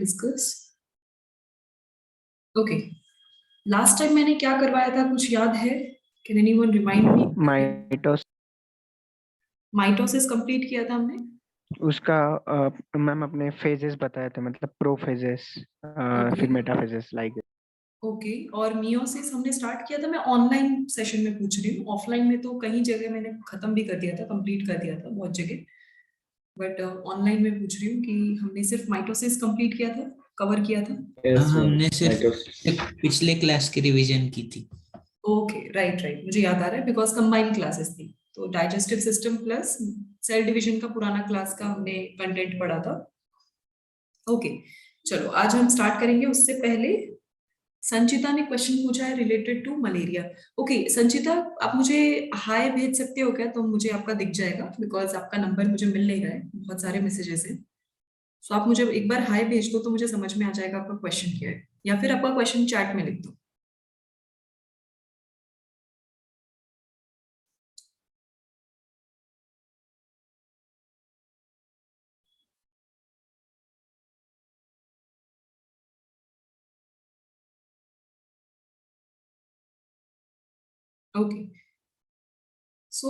Discuss. Okay, last time मैंने क्या करवाया था, कुछ याद है? Can anyone remind me? Mitos mitosis complete किया था हमने। उसका मैम अपने फेजेस बताए थे, मतलब प्रोफेजेस, ओके फिर मेटाफेजेस लाइक। ओके, और मियोसिस हमने स्टार्ट किया था। मैं ऑनलाइन सेशन में पूछ रही हूँ, ऑफलाइन में तो कई जगह मैंने खत्म भी कर दिया था, कंप्लीट कर दिया था बहुत जगह। बट ऑनलाइन में पूछ रही हूँ कि हमने सिर्फ माइटोसिस कंप्लीट किया था, कवर किया था। हाँ, यस मैम, हमने सिर्फ माइटोसिस। पिछले क्लास की रिवीजन की थी। ओके, राइट राइट, मुझे याद आ रहा है बिकॉज कंबाइंड क्लासेस थी। तो digestive system plus cell division का पुराना क्लास का हमने कंटेंट पढ़ा था। ओके, चलो आज हम स्टार्ट करेंगे। उससे पहले संचिता ने क्वेश्चन पूछा है रिलेटेड टू मलेरिया। ओके संचिता, आप मुझे हाय भेज सकते हो क्या? तो मुझे आपका दिख जाएगा बिकॉज आपका नंबर मुझे मिल नहीं रहा है, बहुत सारे मैसेजेस हैं। सो आप मुझे एक बार हाय भेज दो तो मुझे समझ में आ जाएगा आपका क्वेश्चन क्या है, या फिर आपका क्वेश्चन चैट में लिख दो। Okay, so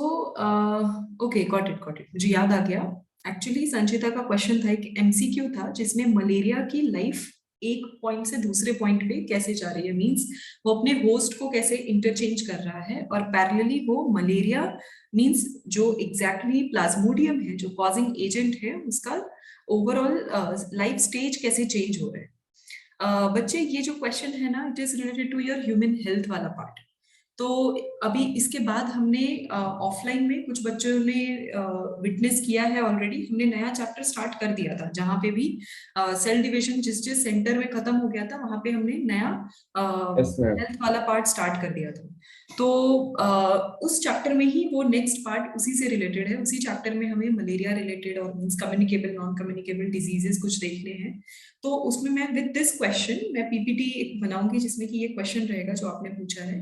okay, got it, मुझे याद आ गया। एक्चुअली संचिता का क्वेश्चन था, एक एमसीक्यू था जिसमें मलेरिया की लाइफ एक पॉइंट से दूसरे पॉइंट पे कैसे जा रही है, मींस वो अपने होस्ट को कैसे इंटरचेंज कर रहा है, और पैरेलली वो मलेरिया मींस जो एग्जैक्टली प्लाज्मोडियम है जो कॉजिंग एजेंट है उसका ओवरऑल लाइफ स्टेज कैसे चेंज हो रहा है। बच्चे ये जो क्वेश्चन है ना, it is related to your human health वाला पार्ट। तो अभी इसके बाद हमने ऑफलाइन में कुछ बच्चों ने विटनेस किया है ऑलरेडी। हमने नया चैप्टर स्टार्ट कर दिया था जहां पे भी सेल डिवीजन जिस जिस सेंटर में खत्म हो गया था वहां पे हमने नया यस मैम। हेल्थ वाला पार्ट स्टार्ट कर दिया था। तो उस चैप्टर में ही वो नेक्स्ट पार्ट उसी से रिलेटेड है। उसी चैप्टर में हमें मलेरिया रिलेटेड और means communicable non communicable diseases कुछ देखने हैं। तो उसमें मैं विद दिस क्वेश्चन मैं पीपीटी बनाऊंगी जिसमें कि ये क्वेश्चन रहेगा जो आपने पूछा है,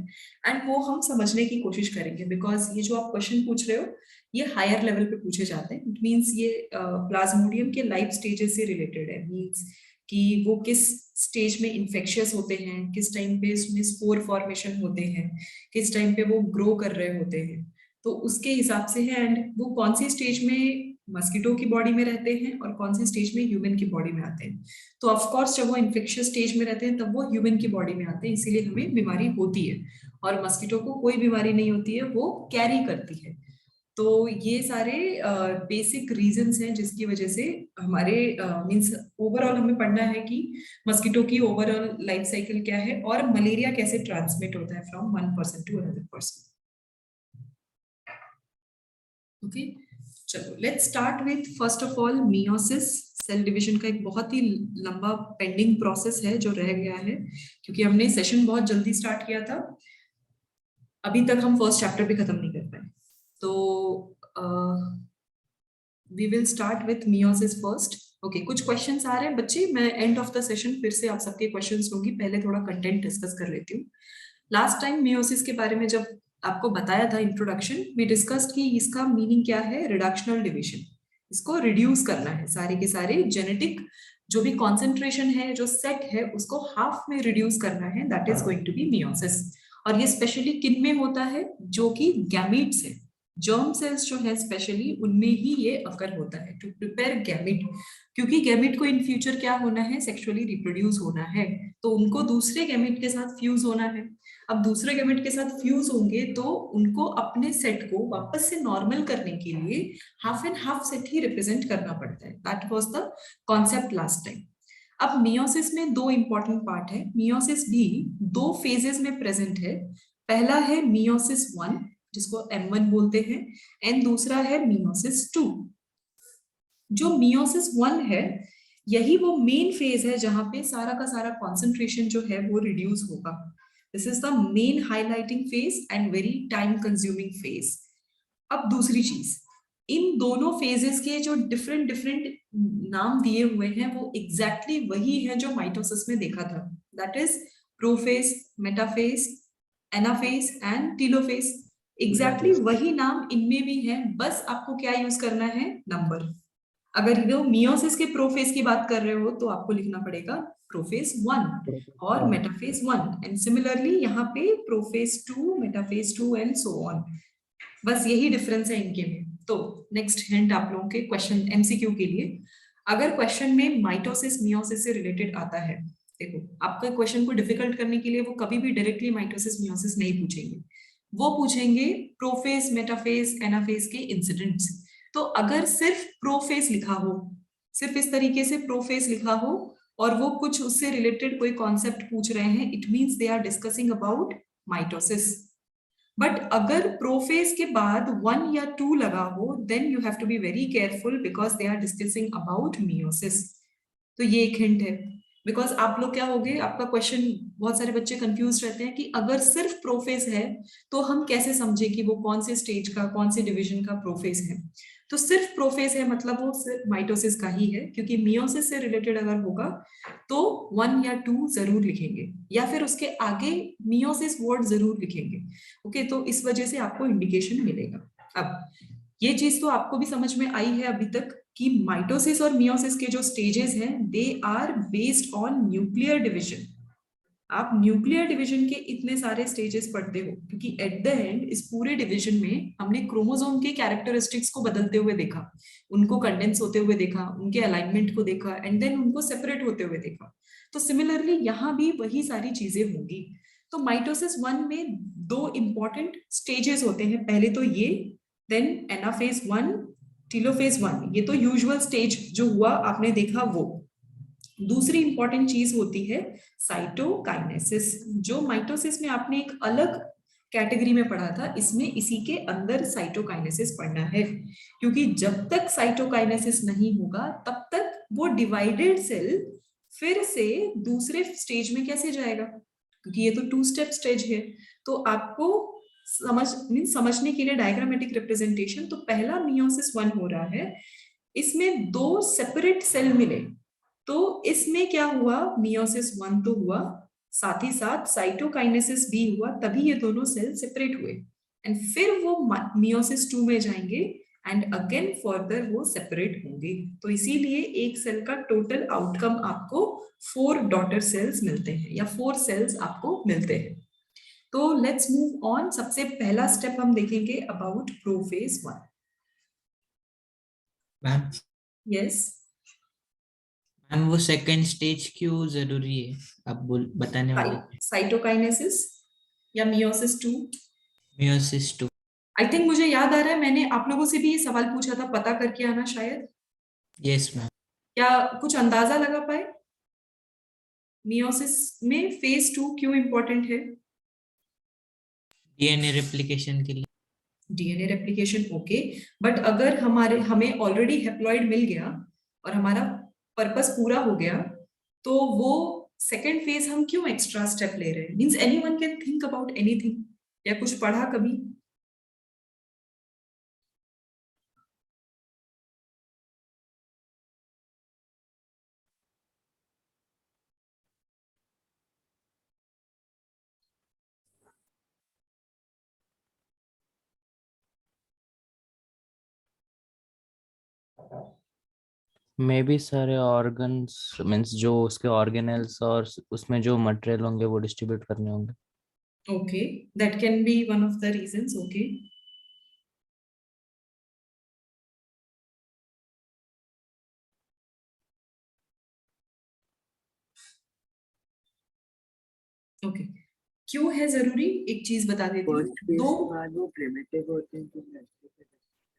एंड वो हम समझने की कोशिश करेंगे बिकॉज ये जो आप क्वेश्चन पूछ रहे हो ये हायर लेवल पे पूछे जाते हैं। इट मीन्स ये प्लाज्मोडियम के लाइफ स्टेजेस से रिलेटेड है, मीन्स कि वो किस स्टेज में इन्फेक्शियस होते हैं, किस टाइम पे उसमें स्पोर फॉर्मेशन होते हैं, किस टाइम पे वो ग्रो कर रहे होते हैं। तो उसके हिसाब से है, एंड वो कौन सी स्टेज में मस्किटो की बॉडी में रहते हैं और कौन सी स्टेज में ह्यूमन की बॉडी में आते हैं। तो ऑफ कोर्स जब वो इन्फेक्शियस स्टेज में रहते हैं तब वो ह्यूमन की बॉडी में आते हैं, इसीलिए हमें बीमारी होती है। और मस्किटो को कोई बीमारी नहीं होती है, वो कैरी करती है। तो ये सारे बेसिक रीजंस हैं जिसकी वजह से हमारे मींस ओवरऑल हमें पढ़ना है कि मस्किटो की ओवरऑल लाइफ साइकिल क्या है और मलेरिया कैसे ट्रांसमिट होता है from one person to another person. Okay, चलो let's start with first of all meiosis. Cell division का एक बहुत ही लंबा पेंडिंग प्रोसेस है जो रह गया है क्योंकि हमने सेशन बहुत जल्दी स्टार्ट किया था। अभी तक हम फर्स्ट चैप्टर भी खत्म नहीं कर पाए। तो we will start with meiosis first. Okay, कुछ क्वेश्चंस आ रहे हैं बच्चे, मैं एंड ऑफ द सेशन फिर से आप सबके क्वेश्चंस लूंगी, पहले थोड़ा कंटेंट डिस्कस कर लेती हूँ। लास्ट टाइम मियोसिस के बारे में जब आपको बताया था इंट्रोडक्शन, वी डिस्कस्ड कि इसका मीनिंग क्या है, रिडक्शनल डिवीजन। इसको रिड्यूस करना है, सारे के सारे जेनेटिक जो भी कॉन्सेंट्रेशन है जो सेट है उसको हाफ में रिड्यूस करना है, that is going to be meiosis. और ये स्पेशली किन में होता है, जो कि गैमीट्स है, जर्म सेल्स जो है स्पेशली उनमें ही ये अकर होता है टू प्रिपेयर गैमिट। क्योंकि गैमिट को इन फ्यूचर क्या होना है, सेक्सुअली रिप्रोड्यूस होना है, तो उनको दूसरे गैमिट के साथ फ्यूज होना है। अब दूसरे गैमेट के साथ फ्यूज होंगे तो उनको अपने सेट को वापस से नॉर्मल करने के लिए half and half set he represent करना पड़ता है। That was the concept last time. अब मियोसिस में दो इंपॉर्टेंट पार्ट है। मियोसिस भी दो फेजेस में प्रेजेंट है। पहला है मियोसिस 1 जिसको M1 बोलते हैं, एंड दूसरा है मियोसिस 2। जो मियोसिस 1 है यही वो मेन फेज है जहां पे सारा का सारा कॉन्सेंट्रेशन जो है वो रिड्यूस होगा। This is the main highlighting phase and very time consuming phase. अब दूसरी चीज, इन दोनों फेजेस के जो डिफरेंट डिफरेंट नाम दिए हुए हैं वो एग्जैक्टली वही है जो माइटोसिस में देखा था, that is prophase, metaphase, anaphase and telophase. Exactly वही नाम इनमें भी है, बस आपको क्या यूज करना है, नंबर। अगर वो मियोसिस के प्रोफेज की बात कर रहे हो तो आपको लिखना पड़ेगा प्रोफेज 1 और मेटाफेज 1 एंड सिमिलरली यहाँ पे prophase 2, metaphase 2 and so on. बस यही डिफरेंस है इनके में। तो नेक्स्ट हिंट आप लोगों के क्वेश्चन एमसीक्यू के लिए, अगर क्वेश्चन में माइटोसिस मियोसिस से रिलेटेड आता है, देखो आपके क्वेश्चन को डिफिकल्ट करने के लिए वो कभी भी डायरेक्टली माइटोसिस मियोसिस नहीं पूछेंगे, वो पूछेंगे प्रोफेज, मेटाफेज, एनाफेज के इंसिडेंट्स। तो अगर सिर्फ प्रोफेज लिखा हो, सिर्फ इस तरीके से प्रोफेज लिखा हो और वो कुछ उससे रिलेटेड कोई कॉन्सेप्ट पूछ रहे हैं, it means they are discussing about mitosis. But अगर प्रोफेज के बाद 1 या 2 लगा हो, then you have to be very careful because they are discussing about meiosis. तो ये एक हिंट है। बिकॉज आप लोग क्या होगे, आपका क्वेश्चन बहुत सारे बच्चे कंफ्यूज रहते हैं कि अगर सिर्फ प्रोफेज है तो हम कैसे समझे कि वो कौन से स्टेज का, कौन से डिवीजन का प्रोफेज है। तो सिर्फ प्रोफेज है मतलब वो सिर्फ माइटोसिस का ही है, क्योंकि मियोसिस से रिलेटेड अगर होगा तो 1 या 2 जरूर लिखेंगे या फिर उसके आगे मियोसिस वर्ड जरूर लिखेंगे। ओके, तो इस वजह से आपको इंडिकेशन मिलेगा। अब ये चीज तो आपको भी समझ में आई है अभी तक कि माइटोसिस और मियोसिस के जो स्टेजेस हैं they are based on nuclear division. आप न्यूक्लियर डिवीजन के इतने सारे स्टेजेस पढ़ते हो क्योंकि एट द एंड इस पूरे डिवीजन में हमने क्रोमोसोम के कैरेक्टरिस्टिक्स को बदलते हुए देखा, उनको कंडेंस होते हुए देखा, उनके अलाइनमेंट को देखा एंड देन उनको सेपरेट होते हुए देखा। तो सिमिलरली यहाँ भी वही सारी चीजें होंगी। तो माइटोसिस 1 में 2 इंपॉर्टेंट स्टेजेस होते हैं, पहले तो ये, देन एनाफेज 1, टेलोफेज 1, ये तो यूजुअल स्टेज जो हुआ आपने देखा वो। दूसरी इंपॉर्टेंट चीज होती है साइटोकाइनेसिस, जो माइटोसिस में आपने एक अलग कैटेगरी में पढ़ा था, इसमें इसी के अंदर साइटोकाइनेसिस पढ़ना है। क्योंकि जब तक साइटोकाइनेसिस नहीं होगा तब तक वो डिवाइडेड सेल फिर से दूसरे स्टेज में कैसे जाएगा, क्योंकि ये तो 2 स्टेप स्टेज है। तो आपको समझने के लिए डायग्रामेटिक रिप्रेजेंटेशन, तो पहला मियोसिस 1 हो रहा है, इसमें 2 सेपरेट सेल मिले, तो इसमें क्या हुआ, मियोसिस 1 तो हुआ, साथ ही साथ साइटोकाइनेसिस भी हुआ, तभी ये दोनों सेल सेपरेट हुए एंड फिर वो मियोसिस 2 में जाएंगे एंड अगेन फर्दर वो सेपरेट होंगे। तो इसीलिए एक सेल का टोटल आउटकम आपको 4 डॉटर सेल्स मिलते हैं या 4 सेल्स आपको मिलते हैं। तो लेट्स मूव ऑन। सबसे पहला स्टेप हम देखेंगे about prophase 1। Ma'am yes ma'am वो सेकंड स्टेज क्यों जरूरी है, आप बताने वाले थे। साइटोकाइनेसिस या मियोसिस 2? मियोसिस 2। आई थिंक मुझे याद आ रहा है मैंने आप लोगों से भी ये सवाल पूछा था, पता करके आना शायद। Yes ma'am. क्या कुछ अंदाजा लगा पाए मियोसिस में फेज 2 क्यों इंपॉर्टेंट है? डीएनए रेप्लिकेशन के लिए। DNA replication, okay. बट अगर हमें ऑलरेडी हेप्लॉइड मिल गया और हमारा पर्पस पूरा हो गया, तो वो सेकेंड फेज हम क्यों एक्स्ट्रा स्टेप ले रहे हैं? Means anyone can think about anything, या कुछ पढ़ा कभी? मे बी सारे ऑर्गन्स मीन्स जो उसके ऑर्गेनेल्स और उसमें जो मटेरियल होंगे वो डिस्ट्रीब्यूट करने होंगे। Okay, that can be one of the reasons. Okay, okay, क्यों है जरूरी, एक चीज बता देती हूँ। फर्स्ट फेज दो, के बाद वो प्रिमिटिव होते हैं तो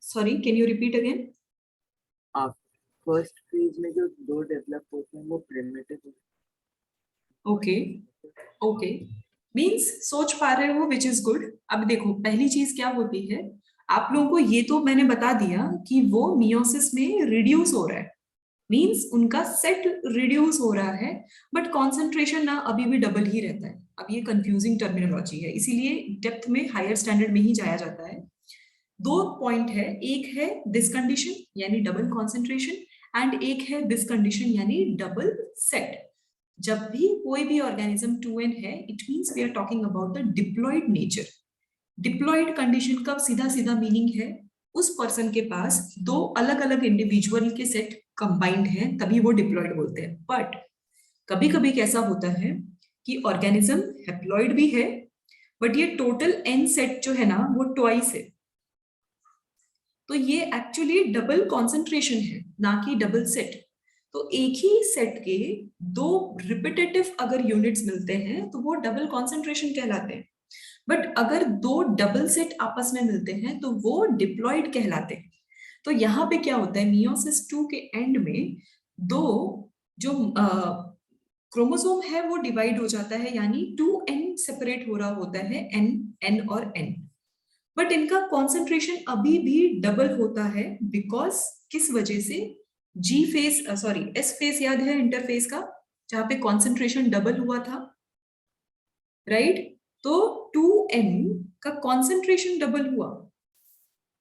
sorry can you repeat again? आप फर्स्ट फेज में जो 2 डेवलप होते हैं वो प्रिमिटिव होते हैं। ओके ओके, मीन्स सोच पा रहे हो, विच इज गुड। अब देखो पहली चीज क्या होती है, आप लोगों को ये तो मैंने बता दिया कि वो मियोसिस में रिड्यूस हो रहा है, मीन्स उनका सेट रिड्यूस हो रहा है, बट कॉन्सेंट्रेशन ना अभी भी डबल ही रहता है। अब ये कंफ्यूजिंग टर्मिनोलॉजी है, इसीलिए डेप्थ में हायर स्टैंडर्ड में ही जाया जाता है। 2 पॉइंट है, एक है दिस कंडीशन यानी डबल कॉन्सेंट्रेशन एंड एक है दिस कंडीशन यानी डबल सेट। जब भी कोई भी ऑर्गेनिज्म 2n है, it means we are talking about the diploid nature. Diploid condition का सीधा सीधा मीनिंग है उस पर्सन के पास दो अलग अलग इंडिविजुअल के सेट कंबाइंड हैं, तभी वो डिप्लॉयड बोलते हैं। बट कभी कभी कैसा होता है कि ऑर्गेनिज्म हैप्लॉइड भी है, बट ये टोटल n सेट जो है ना वो ट्वाइस है, तो ये एक्चुअली डबल कॉन्सेंट्रेशन है, ना कि डबल सेट। तो एक ही सेट के दो रिपीटेटिव अगर यूनिट्स मिलते हैं तो वो डबल कॉन्सेंट्रेशन कहलाते हैं। बट अगर दो डबल सेट आपस में मिलते हैं तो वो डिप्लॉयड कहलाते हैं। तो यहाँ पे क्या होता है, मियोसिस 2 के एंड में दो जो क्रोमोसोम है वो डिवाइड हो जाता है, यानी 2n सेपरेट हो रहा होता है, n और n। बट इनका कॉन्सेंट्रेशन अभी भी डबल होता है, बिकॉज किस वजह से, जी फेज सॉरी एस फेज याद है इंटरफेस का, जहां पे कॉन्सेंट्रेशन डबल हुआ था, राइट? तो 2n का कॉन्सेंट्रेशन डबल हुआ,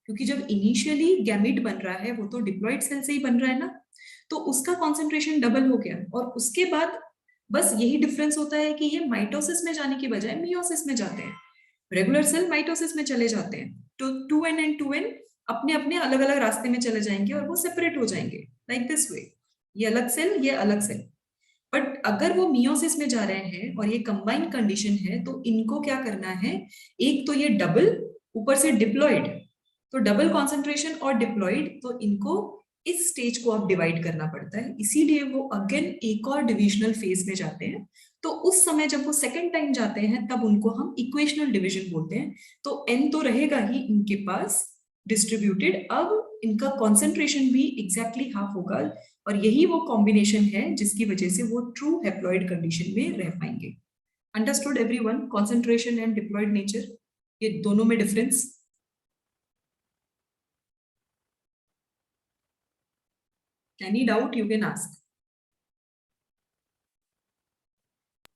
क्योंकि जब इनिशियली गैमीट बन रहा है वो तो डिप्लॉयड सेल से ही बन रहा है ना, तो उसका कॉन्सेंट्रेशन डबल हो गया। और उसके बाद बस यही डिफरेंस होता है कि ये माइटोसिस में जाने की बजाय मियोसिस में जाते हैं। रेगुलर सेल माइटोसिस में चले जाते हैं, तो 2n एंड 2n अपने अपने अलग अलग रास्ते में चले जाएंगे और वो सेपरेट हो जाएंगे, लाइक दिस वे, ये अलग सेल, ये अलग सेल। बट अगर वो मियोसिस में जा रहे हैं और ये कंबाइंड कंडीशन है, तो इनको क्या करना है, एक तो ये डबल, ऊपर से डिप्लॉयड, तो डबल कॉन्सेंट्रेशन और डिप्लॉयड, तो इनको इस स्टेज को अब डिवाइड करना पड़ता है। इसीलिए वो अगेन एक और डिविजनल फेज में जाते हैं। तो उस समय जब वो सेकेंड टाइम जाते हैं तब उनको हम इक्वेशनल डिवीजन बोलते हैं। तो n तो रहेगा ही इनके पास डिस्ट्रीब्यूटेड, अब इनका कॉन्सेंट्रेशन भी एग्जैक्टली हाफ होगा, और यही वो कॉम्बिनेशन है जिसकी वजह से वो ट्रू हैप्लॉइड कंडीशन में रह पाएंगे। Understood everyone, concentration and diploid nature, ये दोनों में difference? Any doubt you can ask.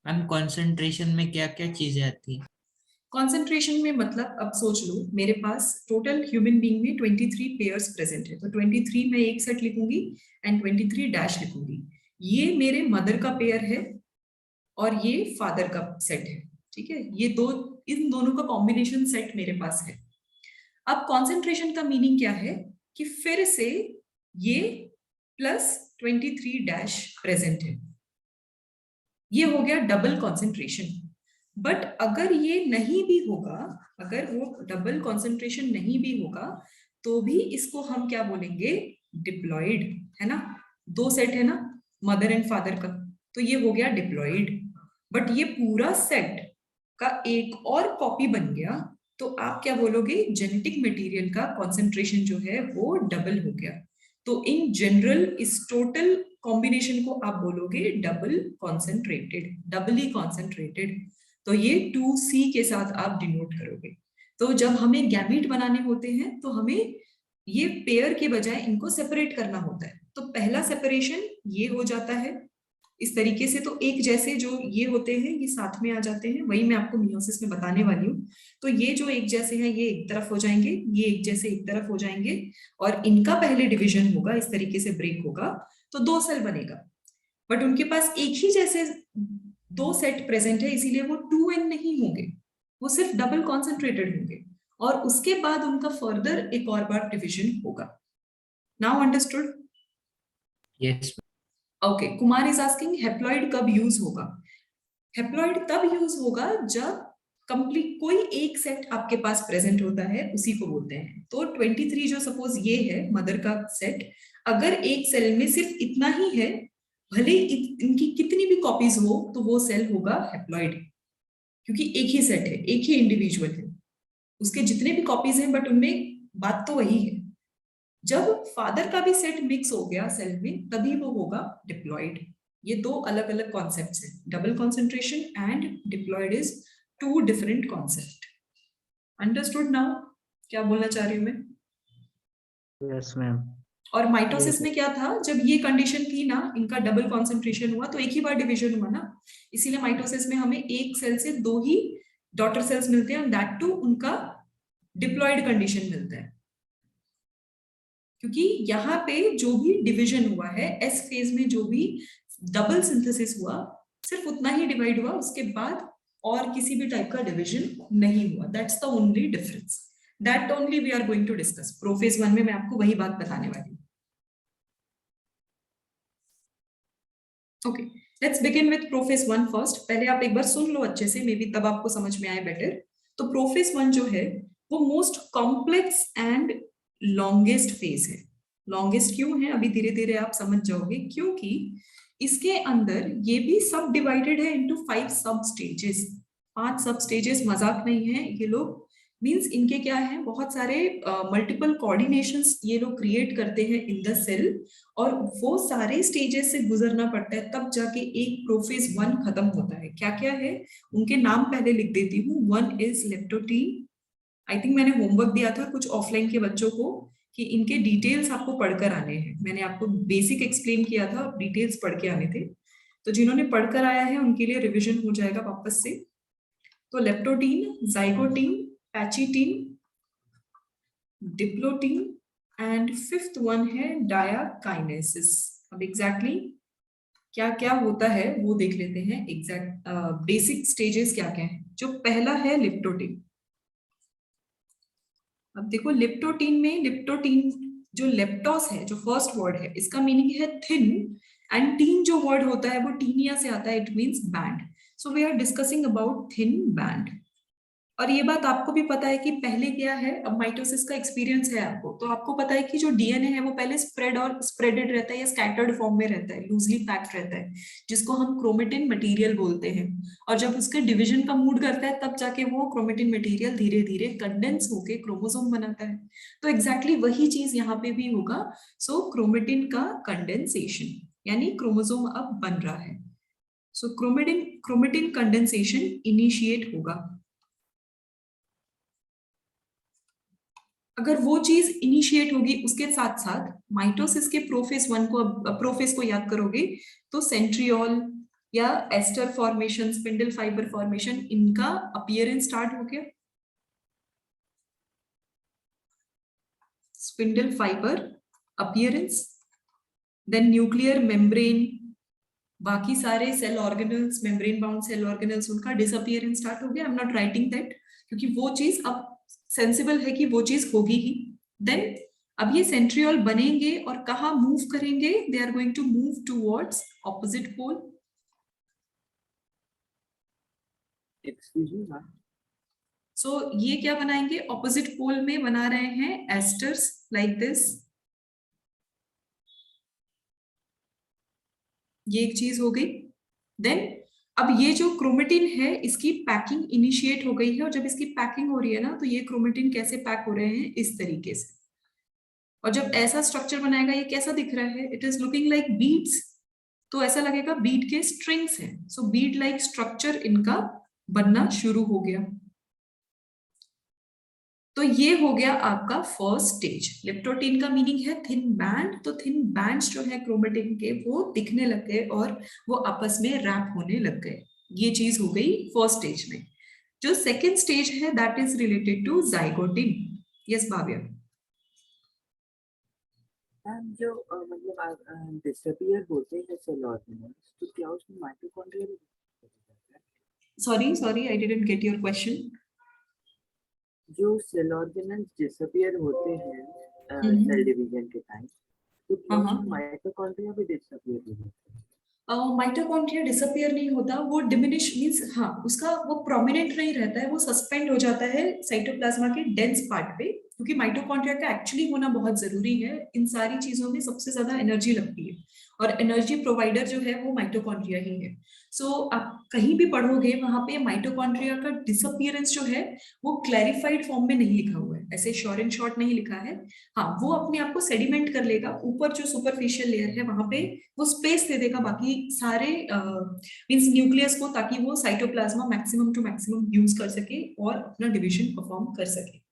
Ma'am concentration में क्या क्या चीजें आती है? कंसंट्रेशन में मतलब अब सोच लो, मेरे पास टोटल ह्यूमन बीइंग में 23 पेयर्स प्रेजेंट है, तो 23 में एक सेट लिखूंगी एंड 23 डैश लिखूंगी। ये मेरे मदर का पेयर है और ये फादर का सेट है, ठीक है? ये दो, इन दोनों का कॉम्बिनेशन सेट मेरे पास है। अब कॉन्सेंट्रेशन का मीनिंग क्या है कि फिर से ये प्लस 23 डैश प्रेजेंट है, ये हो गया डबल कॉन्सेंट्रेशन। बट अगर ये नहीं भी होगा, अगर वो डबल कॉन्सेंट्रेशन नहीं भी होगा, तो भी इसको हम क्या बोलेंगे, डिप्लॉयड, है ना? दो सेट है ना, मदर एंड फादर का, तो ये हो गया डिप्लॉयड। बट ये पूरा सेट का एक और कॉपी बन गया, तो आप क्या बोलोगे, जेनेटिक मटेरियल का कॉन्सेंट्रेशन जो है वो डबल हो गया। तो इन जनरल इस टोटल कॉम्बिनेशन को आप बोलोगे डबल कॉन्सेंट्रेटेड, डबली कॉन्सेंट्रेटेड। तो ये 2C के साथ आप डिनोट करोगे। तो जब हमें गैमीट बनाने होते हैं तो हमें ये पेयर के बजाय इनको सेपरेट करना होता है। तो पहला सेपरेशन ये हो जाता है इस तरीके से, तो एक जैसे जो ये होते हैं ये साथ में आ जाते हैं, वही मैं आपको मियोसिस में बताने वाली हूँ। तो ये जो एक जैसे हैं ये एक तरफ हो जाएंगे, ये एक जैसे एक तरफ हो जाएंगे, और इनका पहले डिवीजन होगा, इस तरीके से ब्रेक होगा, तो दो सेल बनेगा। बट उनके पास एक ही जैसे दो सेट प्रेजेंट है, इसीलिए वो 2n नहीं होंगे, वो सिर्फ डबल कॉन्सेंट्रेटेड होंगे, और उसके बाद उनका फर्दर एक और बार डिवीजन होगा। Now understood? Yes. Okay, Kumar is asking haploid कब यूज होगा? हैप्लॉइड तब यूज होगा जब कंप्लीट कोई एक सेट आपके पास प्रेजेंट होता है, उसी को बोलते हैं। तो 23 जो सपोज ये है मदर का सेट, अगर एक सेल में सिर्फ इतना ही है, भले इनकी कितनी भी कॉपीज हो, तो वो सेल होगा हैप्लॉइड, क्योंकि एक ही सेट है, एक ही इंडिविजुअल है, उसके जितने भी कॉपीज हैं, बट उनमें बात तो वही है। जब फादर का भी सेट मिक्स हो गया सेल में, तभी वो होगा डिप्लॉयड। ये दो अलग अलग कॉन्सेप्ट्स हैं, double concentration and diploid is two different concept. Understood now? क्या बोलना चाह रही हूँ मैं? Yes ma'am. और माइटोसिस में क्या था, जब ये कंडीशन थी ना, इनका डबल कॉन्सेंट्रेशन हुआ तो एक ही बार डिवीजन हुआ ना, इसीलिए माइटोसिस में हमें एक सेल से दो ही डॉटर सेल्स मिलते हैं, दैट टू उनका डिप्लॉयड कंडीशन मिलता है, क्योंकि यहाँ पे जो भी डिवीजन हुआ है, एस फेज में जो भी डबल सिंथेसिस हुआ, सिर्फ उतना ही डिवाइड हुआ, उसके बाद और किसी भी टाइप का डिवीजन नहीं हुआ। That's the only difference. That only we are going to discuss. Prophase 1 में मैं आपको वही बात बताने वाली हूँ। Okay, let's begin with prophase 1 first. पहले आप एक बार सुन लो अच्छे से, मे बी तब आपको समझ में आए बेटर। तो प्रोफेज 1 जो है वो most complex and longest phase है। लॉन्गेस्ट क्यों है अभी धीरे धीरे आप समझ जाओगे, क्योंकि इसके अंदर ये भी सब डिवाइडेड है इनटू 5 सब स्टेजेस। 5 सब स्टेजेस मजाक नहीं है ये लोग, मींस इनके क्या है, बहुत सारे मल्टीपल कोऑर्डिनेशंस ये लोग क्रिएट करते हैं इन द सेल, और वो सारे स्टेजेस से गुजरना पड़ता है तब जाके एक प्रोफेज 1 खत्म होता है। क्या क्या है उनके नाम पहले लिख देती हूँ। 1 इज लेप्टोटीन। आई थिंक मैंने होमवर्क दिया था कुछ ऑफलाइन के बच्चों को कि इनके डिटेल्स आपको पढ़कर आने हैं। मैंने आपको बेसिक एक्सप्लेन किया था, डिटेल्स पढ़ के आने थे। तो जिन्होंने पढ़कर आया है उनके लिए रिविजन हो जाएगा वापस से। तो leptotene, zygotene, pachytene, diplotene and fifth one है डायाकाइनेसिस। अब एग्जैक्टली क्या क्या होता है वो देख लेते हैं। एग्जैक्ट बेसिक स्टेजेस क्या क्या है। जो पहला है लिप्टोटीन। अब देखो लिप्टोटीन में, लिप्टोटीन जो लेप्टोस है, जो फर्स्ट वर्ड है, इसका मीनिंग है थिन, एंड टीन जो वर्ड होता है वो टीनिया से आता है, it means band. So we are discussing about thin band. और ये बात आपको भी पता है कि पहले क्या है, अब माइटोसिस का एक्सपीरियंस है आपको, तो आपको पता है कि जो डीएनए है वो पहले स्प्रेड और स्प्रेडेड रहता है या स्कैटर्ड फॉर्म में रहता है, लूजली पैक्ड रहता है, जिसको हम क्रोमेटिन मटेरियल बोलते हैं। और जब उसके डिवीजन का मूड करता है तब जाके वो क्रोमेटिन मटेरियल धीरे धीरे कंडेंस होके क्रोमोसोम बनाता है। तो एग्जैक्टली वही चीज यहाँ पे भी होगा। सो क्रोमेटिन का कंडेंसेशन, यानी क्रोमोसोम अब बन रहा है। सो क्रोमेटिन कंडेंसेशन इनिशिएट होगा। अगर वो चीज इनिशिएट होगी, उसके साथ साथ माइटोसिस के प्रोफेज 1 को, प्रोफेज को याद करोगे तो सेंट्रियोल या aster formation, spindle fibre formation, इनका अपीयरेंस स्टार्ट हो गया। Spindle fibre appearance, then nuclear membrane, बाकी सारे cell organelles, membrane bound cell organelles, उनका डिसअपीयरेंस स्टार्ट हो गया। I am not writing that क्योंकि वो चीज अब सेंसिबल है कि वो चीज होगी ही। देन अब ये सेंट्रियोल बनेंगे और कहाँ मूव करेंगे, they are going to move towards opposite pole. Excuse me ma'am, so ये क्या बनाएंगे, ऑपोजिट पोल में बना रहे हैं एस्टर्स लाइक दिस। ये एक चीज हो गई। देन अब ये जो क्रोमेटिन है इसकी पैकिंग इनिशिएट हो गई है, और जब इसकी पैकिंग हो रही है ना तो ये क्रोमेटिन कैसे पैक हो रहे हैं, इस तरीके से। और जब ऐसा स्ट्रक्चर बनाएगा, ये कैसा दिख रहा है, it is looking like beads. तो ऐसा लगेगा बीड के स्ट्रिंग्स हैं। सो बीड लाइक स्ट्रक्चर इनका बनना शुरू हो गया। तो ये हो गया आपका फर्स्ट स्टेज। लिप्टोटीन का मीनिंग है थिन बैंड। तो थिन बैंड्स जो है क्रोमेटिन के वो दिखने लग गए और वो आपस में रैप होने लग गए। ये चीज हो गई फर्स्ट स्टेज में। जो सेकेंड स्टेज है that is related to zygotene. Yes Bhavya. Ma'am जो मतलब डिसअपीयर होते हैं सेल ऑर्गेनल्स, तो क्या उसमें माइटोकॉन्ड्रिया भी होता है? Sorry I didn't get your question. जो सेल ऑर्गेनल्स डिसअपीयर होते हैं सेल डिवीजन के टाइम, तो क्या उसमें माइटोकॉन्ड्रिया भी डिसअपीयर हो जाते हैं? माइटोकॉन्ड्रिया डिसअपीयर नहीं होता, वो डिमिनिश मींस, हाँ उसका वो प्रोमिनेंट नहीं रहता है, वो सस्पेंड हो जाता है साइटोप्लाज्मा के डेंस पार्ट पे, क्योंकि माइटोकॉन्ड्रिया का एक्चुअली होना बहुत जरूरी है। इन सारी चीजों में सबसे ज्यादा एनर्जी लगती है और एनर्जी प्रोवाइडर जो है वो माइटोकॉन्ड्रिया ही है। सो आप कहीं भी पढ़ोगे वहां पे माइटोकॉन्ड्रिया का डिसअपीयरेंस जो है वो क्लैरिफाइड फॉर्म में नहीं लिखा हुआ है, ऐसे शॉर्ट एंड शॉर्ट नहीं लिखा है। हाँ वो अपने आप को सेडिमेंट कर लेगा, ऊपर जो सुपरफिशियल लेयर है वहां पे वो स्पेस दे देगा बाकी सारे मींस न्यूक्लियस को, ताकि वो cytoplasm maximum to maximum use कर सके और अपना डिविजन परफॉर्म कर सके।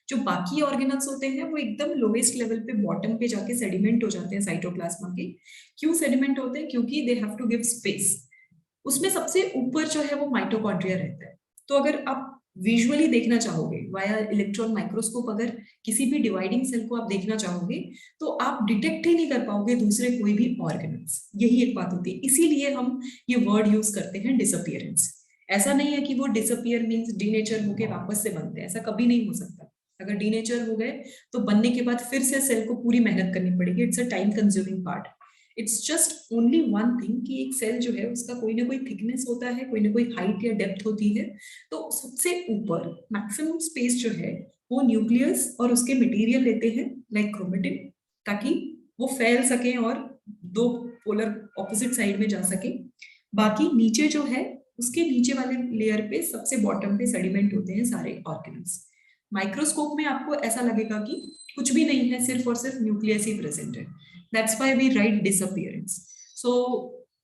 जो बाकी ऑर्गेनल्स होते हैं वो एकदम लोवेस्ट लेवल पे, बॉटम पे जाके सेडिमेंट हो जाते हैं साइटोप्लाज्मा के। क्यों सेडिमेंट होते हैं, क्योंकि they have to give space. उसमें सबसे ऊपर जो है वो माइटोकॉन्ड्रिया रहता है। तो अगर आप विजुअली देखना चाहोगे वाया इलेक्ट्रॉन माइक्रोस्कोप, अगर किसी भी डिवाइडिंग सेल को आप देखना चाहोगे तो आप डिटेक्ट ही नहीं कर पाओगे दूसरे कोई भी ऑर्गेनल्स। यही एक बात होती है, इसीलिए हम ये वर्ड यूज करते हैं डिसअपीयरेंस। ऐसा नहीं है कि वो डिसअपीयर मींस डिनेचर होके वापस से बनते हैं, ऐसा कभी नहीं हो सकता। अगर डीनेचर हो गए तो बनने के बाद फिर से सेल को पूरी मेहनत करनी पड़ेगी, it's a time consuming part. It's just only one thing कि एक सेल जो है उसका कोई ना कोई थिकनेस होता है, कोई ना कोई हाइट या डेप्थ होती है। तो सबसे ऊपर मैक्सिमम स्पेस जो है वो न्यूक्लियस और उसके मटेरियल लेते हैं लाइक क्रोमेटिन, ताकि वो फैल सके और दो पोलर ऑपोजिट साइड में जा सके। बाकी नीचे जो है उसके नीचे वाले लेयर पे सबसे बॉटम पे सेडिमेंट होते हैं सारे ऑर्गेनल्स। माइक्रोस्कोप में आपको ऐसा लगेगा कि कुछ भी नहीं है, सिर्फ और सिर्फ न्यूक्लियस ही प्रेजेंट है। That's why we write disappearance. So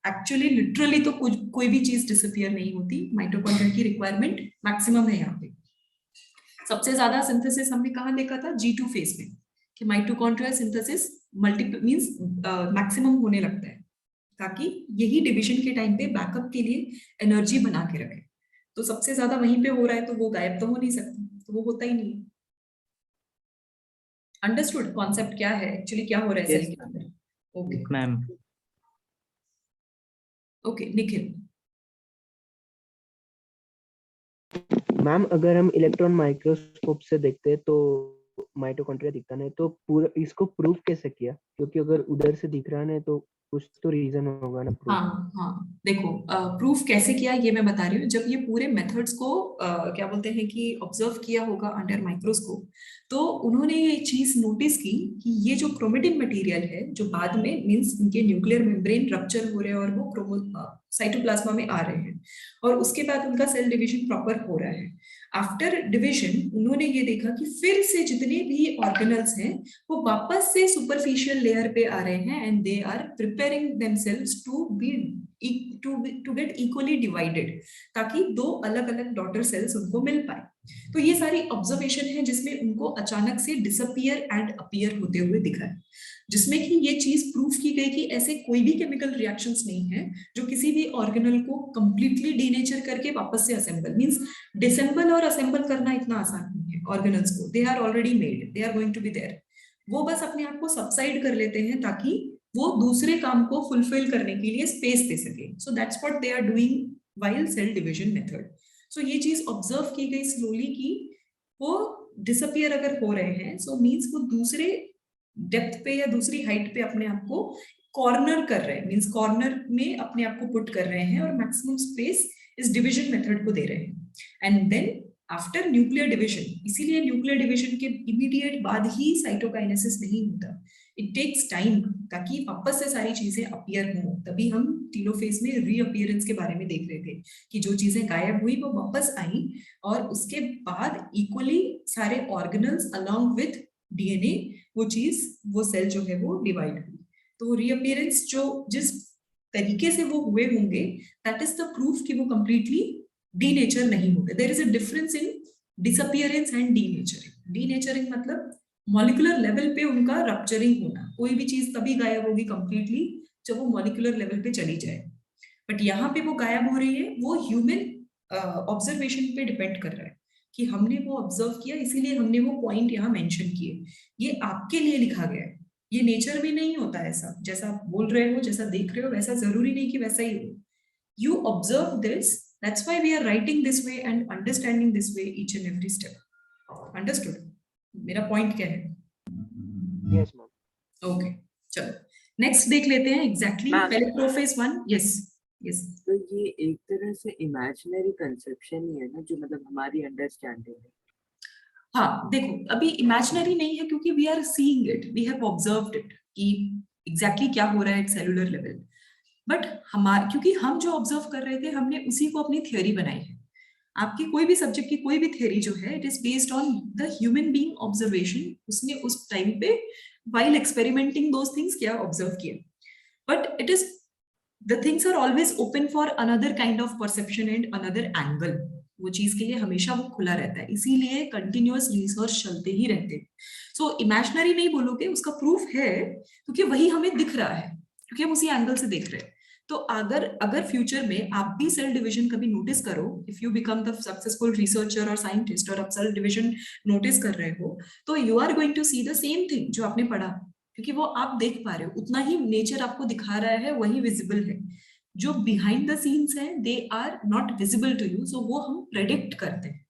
actually literally तो कोई भी चीज डिसअपीयर नहीं होती, माइटोकॉन्ड्रिया की रिक्वायरमेंट मैक्सिमम है यहाँ पे। सबसे ज्यादा सिंथेसिस हमने कहाँ देखा था? G2 फेज में, कि mitochondria synthesis multiple means maximum होने लगता है, ताकि यही डिवीजन के टाइम पे बैकअप के लिए एनर्जी बना के रखे। तो सबसे ज्यादा वहीं पे हो रहा है, तो वो गायब तो हो नहीं सकता, तो वो होता ही नहीं है। अंडरस्टूड कॉन्सेप्ट क्या है, एक्चुअली क्या हो रहा है सेल के अंदर? Okay ma'am. Okay Nikhil. Ma'am अगर हम इलेक्ट्रॉन माइक्रोस्कोप से देखते हैं तो माइटोकॉन्ड्रिया दिखता नहीं, तो पूरा इसको प्रूव कैसे किया? क्योंकि अगर उधर से दिख रहा है तो कुछ तो रीजन होगा ना प्रूफ। हाँ देखो, प्रूफ कैसे किया ये मैं बता रही हूँ। जब ये पूरे मेथड्स को क्या बोलते हैं कि ऑब्जर्व किया होगा अंडर माइक्रोस्कोप, तो उन्होंने ये चीज नोटिस की कि ये जो क्रोमेटिन मटेरियल है जो बाद में मींस इनके न्यूक्लियर मेम्ब्रेन रप्चर हो रहे हैं और वो साइटोप्लाज्मा में आ रहे हैं, और उसके बाद उनका सेल डिवीजन प्रॉपर हो रहा है। आफ्टर डिवीजन उन्होंने ये देखा कि फिर से जितने भी ऑर्गेनल्स हैं वो वापस से सुपरफिशियल लेयर पे आ रहे हैं, and they are preparing themselves to get equally divided, ताकि दो अलग अलग डॉटर सेल्स उनको मिल पाए। तो ये सारी ऑब्जर्वेशन है जिसमें उनको अचानक से डिसअपियर एंड अपीयर होते हुए दिखा है, जिसमें कि ये चीज प्रूफ की गई कि ऐसे कोई भी केमिकल रिएक्शंस नहीं है जो किसी भी ऑर्गेनल को कंप्लीटली डीनेचर करके वापस से असेंबल मींस डिसेंबल और असेंबल करना इतना आसान नहीं है। ऑर्गेनल्स को they are already made, they are going to be there, वो बस अपने आप को सबसाइड कर लेते हैं ताकि वो दूसरे काम को फुलफिल करने के लिए स्पेस दे सके। So that's what they are doing while cell division method. So ये चीज ऑब्जर्व की गई स्लोली कि वो डिसअपियर अगर हो रहे हैं, सो मींस वो दूसरे डेप्थ पे या दूसरी हाइट पे अपने आप को कॉर्नर कर रहे हैं, मींस कॉर्नर में अपने आप को पुट कर रहे हैं और मैक्सिमम स्पेस इस डिवीजन मेथड को दे रहे हैं। And then after nuclear division, इसीलिए न्यूक्लियर डिवीजन के इमीडिएट बाद ही साइटोकाइनेसिस नहीं होता, इट टेक्स टाइम, ताकि वापस से सारी चीजें अपीयर हों। तभी हम टीलोफेज में रीअपीयरेंस के बारे में देख रहे थे कि जो चीजें गायब हुई वो वापस आई, और उसके बाद इक्वली सारे ऑर्गेनल्स अलोंग विथ डीएनए वो चीज वो सेल जो है वो डिवाइड हुई। तो रीअपीयरेंस जो जिस तरीके से वो हुए होंगे, दैट इज द प्रूफ कि वो कंप्लीटली डीनेचर नहीं होते। There is a difference in disappearance and denaturing. Denaturing मतलब मॉलिक्यूलर लेवल पे उनका रप्चरिंग होना, कोई भी चीज तभी गायब होगी कंप्लीटली जब वो मॉलिक्यूलर लेवल पे चली जाए। बट यहाँ पे वो गायब हो रही है, वो ह्यूमन ऑब्जर्वेशन पे डिपेंड कर रहा है कि हमने वो ऑब्जर्व किया, इसीलिए हमने वो पॉइंट यहाँ मेंशन किए। ये आपके लिए लिखा गया है, ये नेचर में नहीं होता ऐसा। जैसा आप बोल रहे हो, जैसा देख रहे हो, वैसा जरूरी नहीं कि वैसा ही हो। You observe this, that's why we are writing this way and understanding this way each and every step. Understood? मेरा पॉइंट क्या है? Yes ma'am. ओके चलो नेक्स्ट देख लेते हैं एग्जैक्टली पहले प्रोफेज 1। Yes yes. तो ये एक तरह से इमेजिनरी कंसेप्शन ही है ना, जो मतलब हमारी अंडरस्टैंडिंग है। हाँ देखो, अभी इमेजिनरी नहीं है क्योंकि we are seeing it, we have observed it कि एग्जैक्टली क्या हो रहा है एट सेलुलर लेवल। बट क्योंकि हम जो ऑब्जर्व कर रहे थे हमने उसी को अपनी थ्योरी बनाई है। आपकी कोई भी सब्जेक्ट की कोई भी थ्योरी जो है, it is based on the human being observation. उसने उस टाइम पे व्हाइल एक्सपेरिमेंटिंग दोस थिंग्स क्या ऑब्जर्व किया। But it is the things are always open for another kind of perception and another angle. वो चीज के लिए हमेशा वो खुला रहता है, इसीलिए कंटिन्यूअस रिसर्च चलते ही रहते हैं। सो इमेजिनरी नहीं बोलोगे, उसका प्रूफ है क्योंकि वही हमें दिख रहा है, क्योंकि हम उसी एंगल से देख रहे हैं। तो अगर फ्यूचर में आप भी सेल डिवीजन कभी नोटिस करो, if you become the successful researcher और साइंटिस्ट और आप सेल डिवीजन नोटिस कर रहे हो, तो you are going to see the same thing जो आपने पढ़ा, क्योंकि वो आप देख पा रहे हो, उतना ही नेचर आपको दिखा रहा है, वही विजिबल है। जो बिहाइंड द सीन्स है they are not visible to you, so वो हम प्रेडिक्ट करते हैं।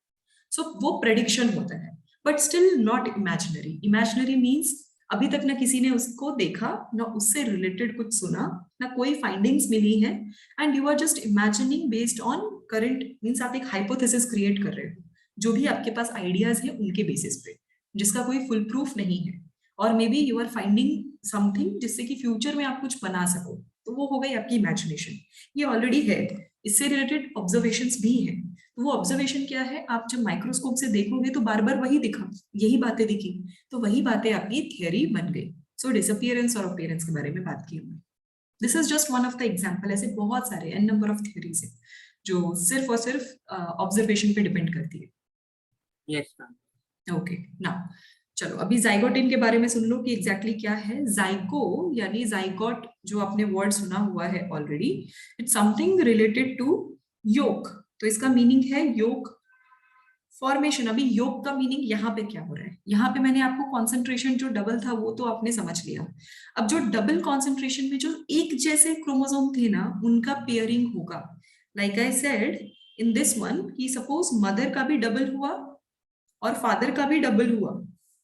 सो वो प्रेडिक्शन होता है। But still not imaginary. Imaginary means अभी तक ना किसी ने उसको देखा, ना उससे रिलेटेड कुछ सुना, ना कोई फाइंडिंग्स मिली है, and you are just imagining based on current. Means आप एक हाइपोथेसिस क्रिएट कर रहे हो जो भी आपके पास आइडियाज है उनके बेसिस पे, जिसका कोई फुल प्रूफ नहीं है, और maybe you are finding something जिससे कि फ्यूचर में आप कुछ बना सको, तो वो हो गई आपकी इमेजिनेशन. ये ऑलरेडी है. इससे रिलेटेड ऑब्जर्वेशंस भी हैं. तो वो ऑब्जर्वेशन क्या है, आप जब माइक्रोस्कोप से देखोगे तो बार बार वही दिखा, यही बातें दिखी, तो वही बातें आपकी थियरी बन गई. सो डिसअपियरेंस और अपीयरेंस के बारे में बात की हमने. This is just one of the example. ऐसे बहुत सारे एन नंबर ऑफ थियरीज है जो सिर्फ और सिर्फ ऑब्जर्वेशन पे डिपेंड करती है. Yes ma'am. ओके, नाउ चलो अभी जाइगोटिन के बारे में सुन लो कि एग्जैक्टली क्या है. जाइगो यानी जाइगोट, जो आपने वर्ड सुना हुआ है already, it's something related to yolk. तो इसका मीनिंग है योक फॉर्मेशन. अभी योक का मीनिंग यहाँ पे क्या हो रहा है, यहाँ पे मैंने आपको कॉन्सेंट्रेशन जो डबल था वो तो आपने समझ लिया. अब जो डबल कॉन्सेंट्रेशन में जो एक जैसे क्रोमोसोम थे ना, उनका पेयरिंग होगा. Like I said in this one कि सपोज मदर का भी डबल हुआ और फादर का भी डबल हुआ,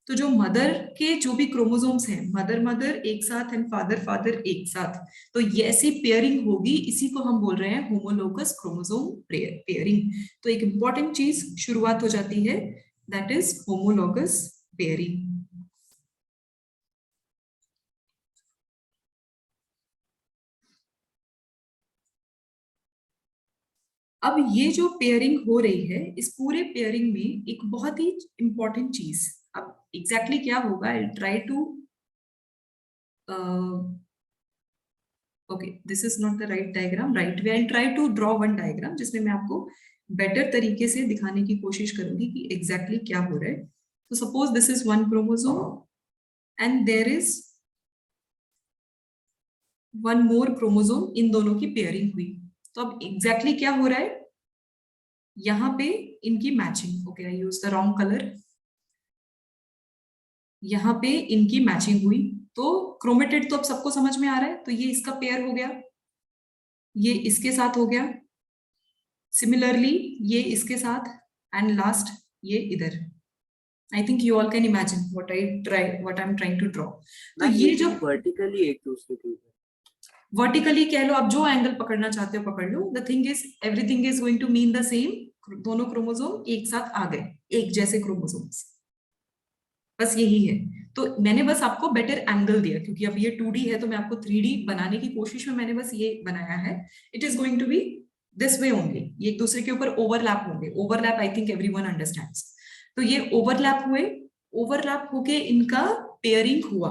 तो जो मदर के जो भी क्रोमोसोम्स हैं, मदर एक साथ एंड फादर एक साथ, तो ये ऐसी पेयरिंग होगी. इसी को हम बोल रहे हैं होमोलोगस क्रोमोसोम पेयरिंग. तो एक इंपॉर्टेंट चीज शुरुआत हो जाती है, दैट इज होमोलोगस पेयरिंग. अब ये जो पेयरिंग हो रही है, इस पूरे पेयरिंग में एक बहुत ही इंपॉर्टेंट चीज, अब एग्जैक्टली क्या होगा, I try to okay, this is not the right diagram. Right way, I try to draw one diagram जिसमें मैं आपको बेटर तरीके से दिखाने की कोशिश करूंगी कि एग्जैक्टली क्या हो रहा है. तो suppose this is one chromosome and there is one more chromosome. इन दोनों की पेयरिंग हुई. तो अब एग्जैक्टली क्या हो रहा है, यहाँ पे इनकी matching. Okay, I use the wrong colour. यहाँ पे इनकी मैचिंग हुई. तो क्रोमेटिड तो अब सबको समझ में आ रहा है. तो ये इसका पेयर हो गया, ये इसके साथ हो गया, सिमिलरली ये इसके साथ, एंड लास्ट ये इधर. I think you all can imagine what I am trying to draw. तो ये जो वर्टिकली एक दूसरे के ऊपर, वर्टिकली कह लो, आप जो एंगल पकड़ना चाहते हो पकड़ लो. The thing is everything is going to mean the same. दोनों क्रोमोसोम एक साथ आ गए, एक जैसे क्रोमोसोम्स, बस यही है. तो मैंने बस आपको बेटर एंगल दिया, क्योंकि अब ये 2D है तो मैं आपको 3D बनाने की कोशिश में मैंने बस ये बनाया है. It is going to be this way only. ये एक दूसरे के ऊपर ओवरलैप होंगे. Overlap I think everyone understands. तो ये ओवरलैप हुए, ओवरलैप होके इनका पेयरिंग हुआ.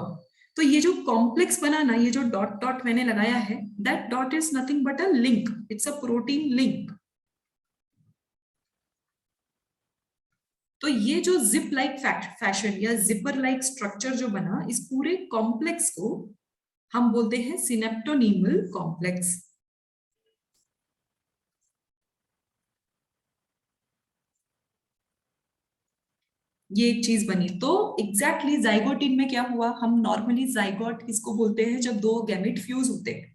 तो ये जो कॉम्प्लेक्स बना ना, ये जो डॉट डॉट मैंने लगाया है, that dot is nothing but a link. It's a protein link. तो ये जो जिप लाइक फैशन या जिपर लाइक स्ट्रक्चर जो बना, इस पूरे कॉम्प्लेक्स को हम बोलते हैं सिनेप्टोनीमल कॉम्प्लेक्स. ये एक चीज बनी. तो एग्जैक्टली जाइगोटिन में क्या हुआ, हम नॉर्मली जाइगोट किसको बोलते हैं, जब दो गैमेट फ्यूज होते हैं.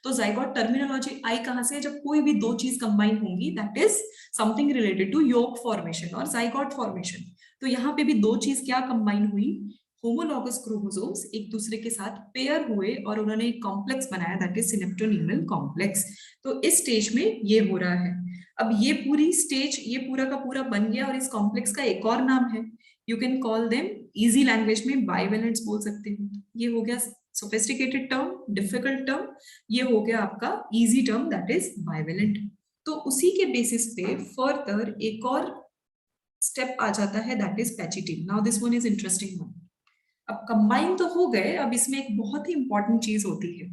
तो जाइगोट टर्मिनोलॉजी आई कहां से, जब कोई भी दो चीज कंबाइन होंगी, that is something related to yolk formation और जाइगोट फॉर्मेशन. तो यहाँ पे भी दो चीज क्या कंबाइन हुई, होमोलॉगस क्रोमोसोम्स एक दूसरे के साथ पेयर हुए और उन्होंने एक कॉम्प्लेक्स बनाया, दैट इज सिनेप्टोनीमल कॉम्प्लेक्स. तो इस स्टेज में ये हो रहा है. अब ये पूरी स्टेज, ये पूरा का पूरा बन गया, और इस कॉम्प्लेक्स का एक और नाम है, you can call them, easy language में बाइवेलेंट्स बोल सकते हो. ये हो गया सोफिस्टिकेटेड टर्म, डिफिकल्ट टर्म. ये हो गया आपका easy term, that is bivalent. तो उसी के बेसिस पे फर्दर एक और स्टेप आ जाता है, that is pachytene. Now this one is interesting one. अब कंबाइन तो हो गए, अब इसमें एक बहुत ही इंपॉर्टेंट चीज होती है.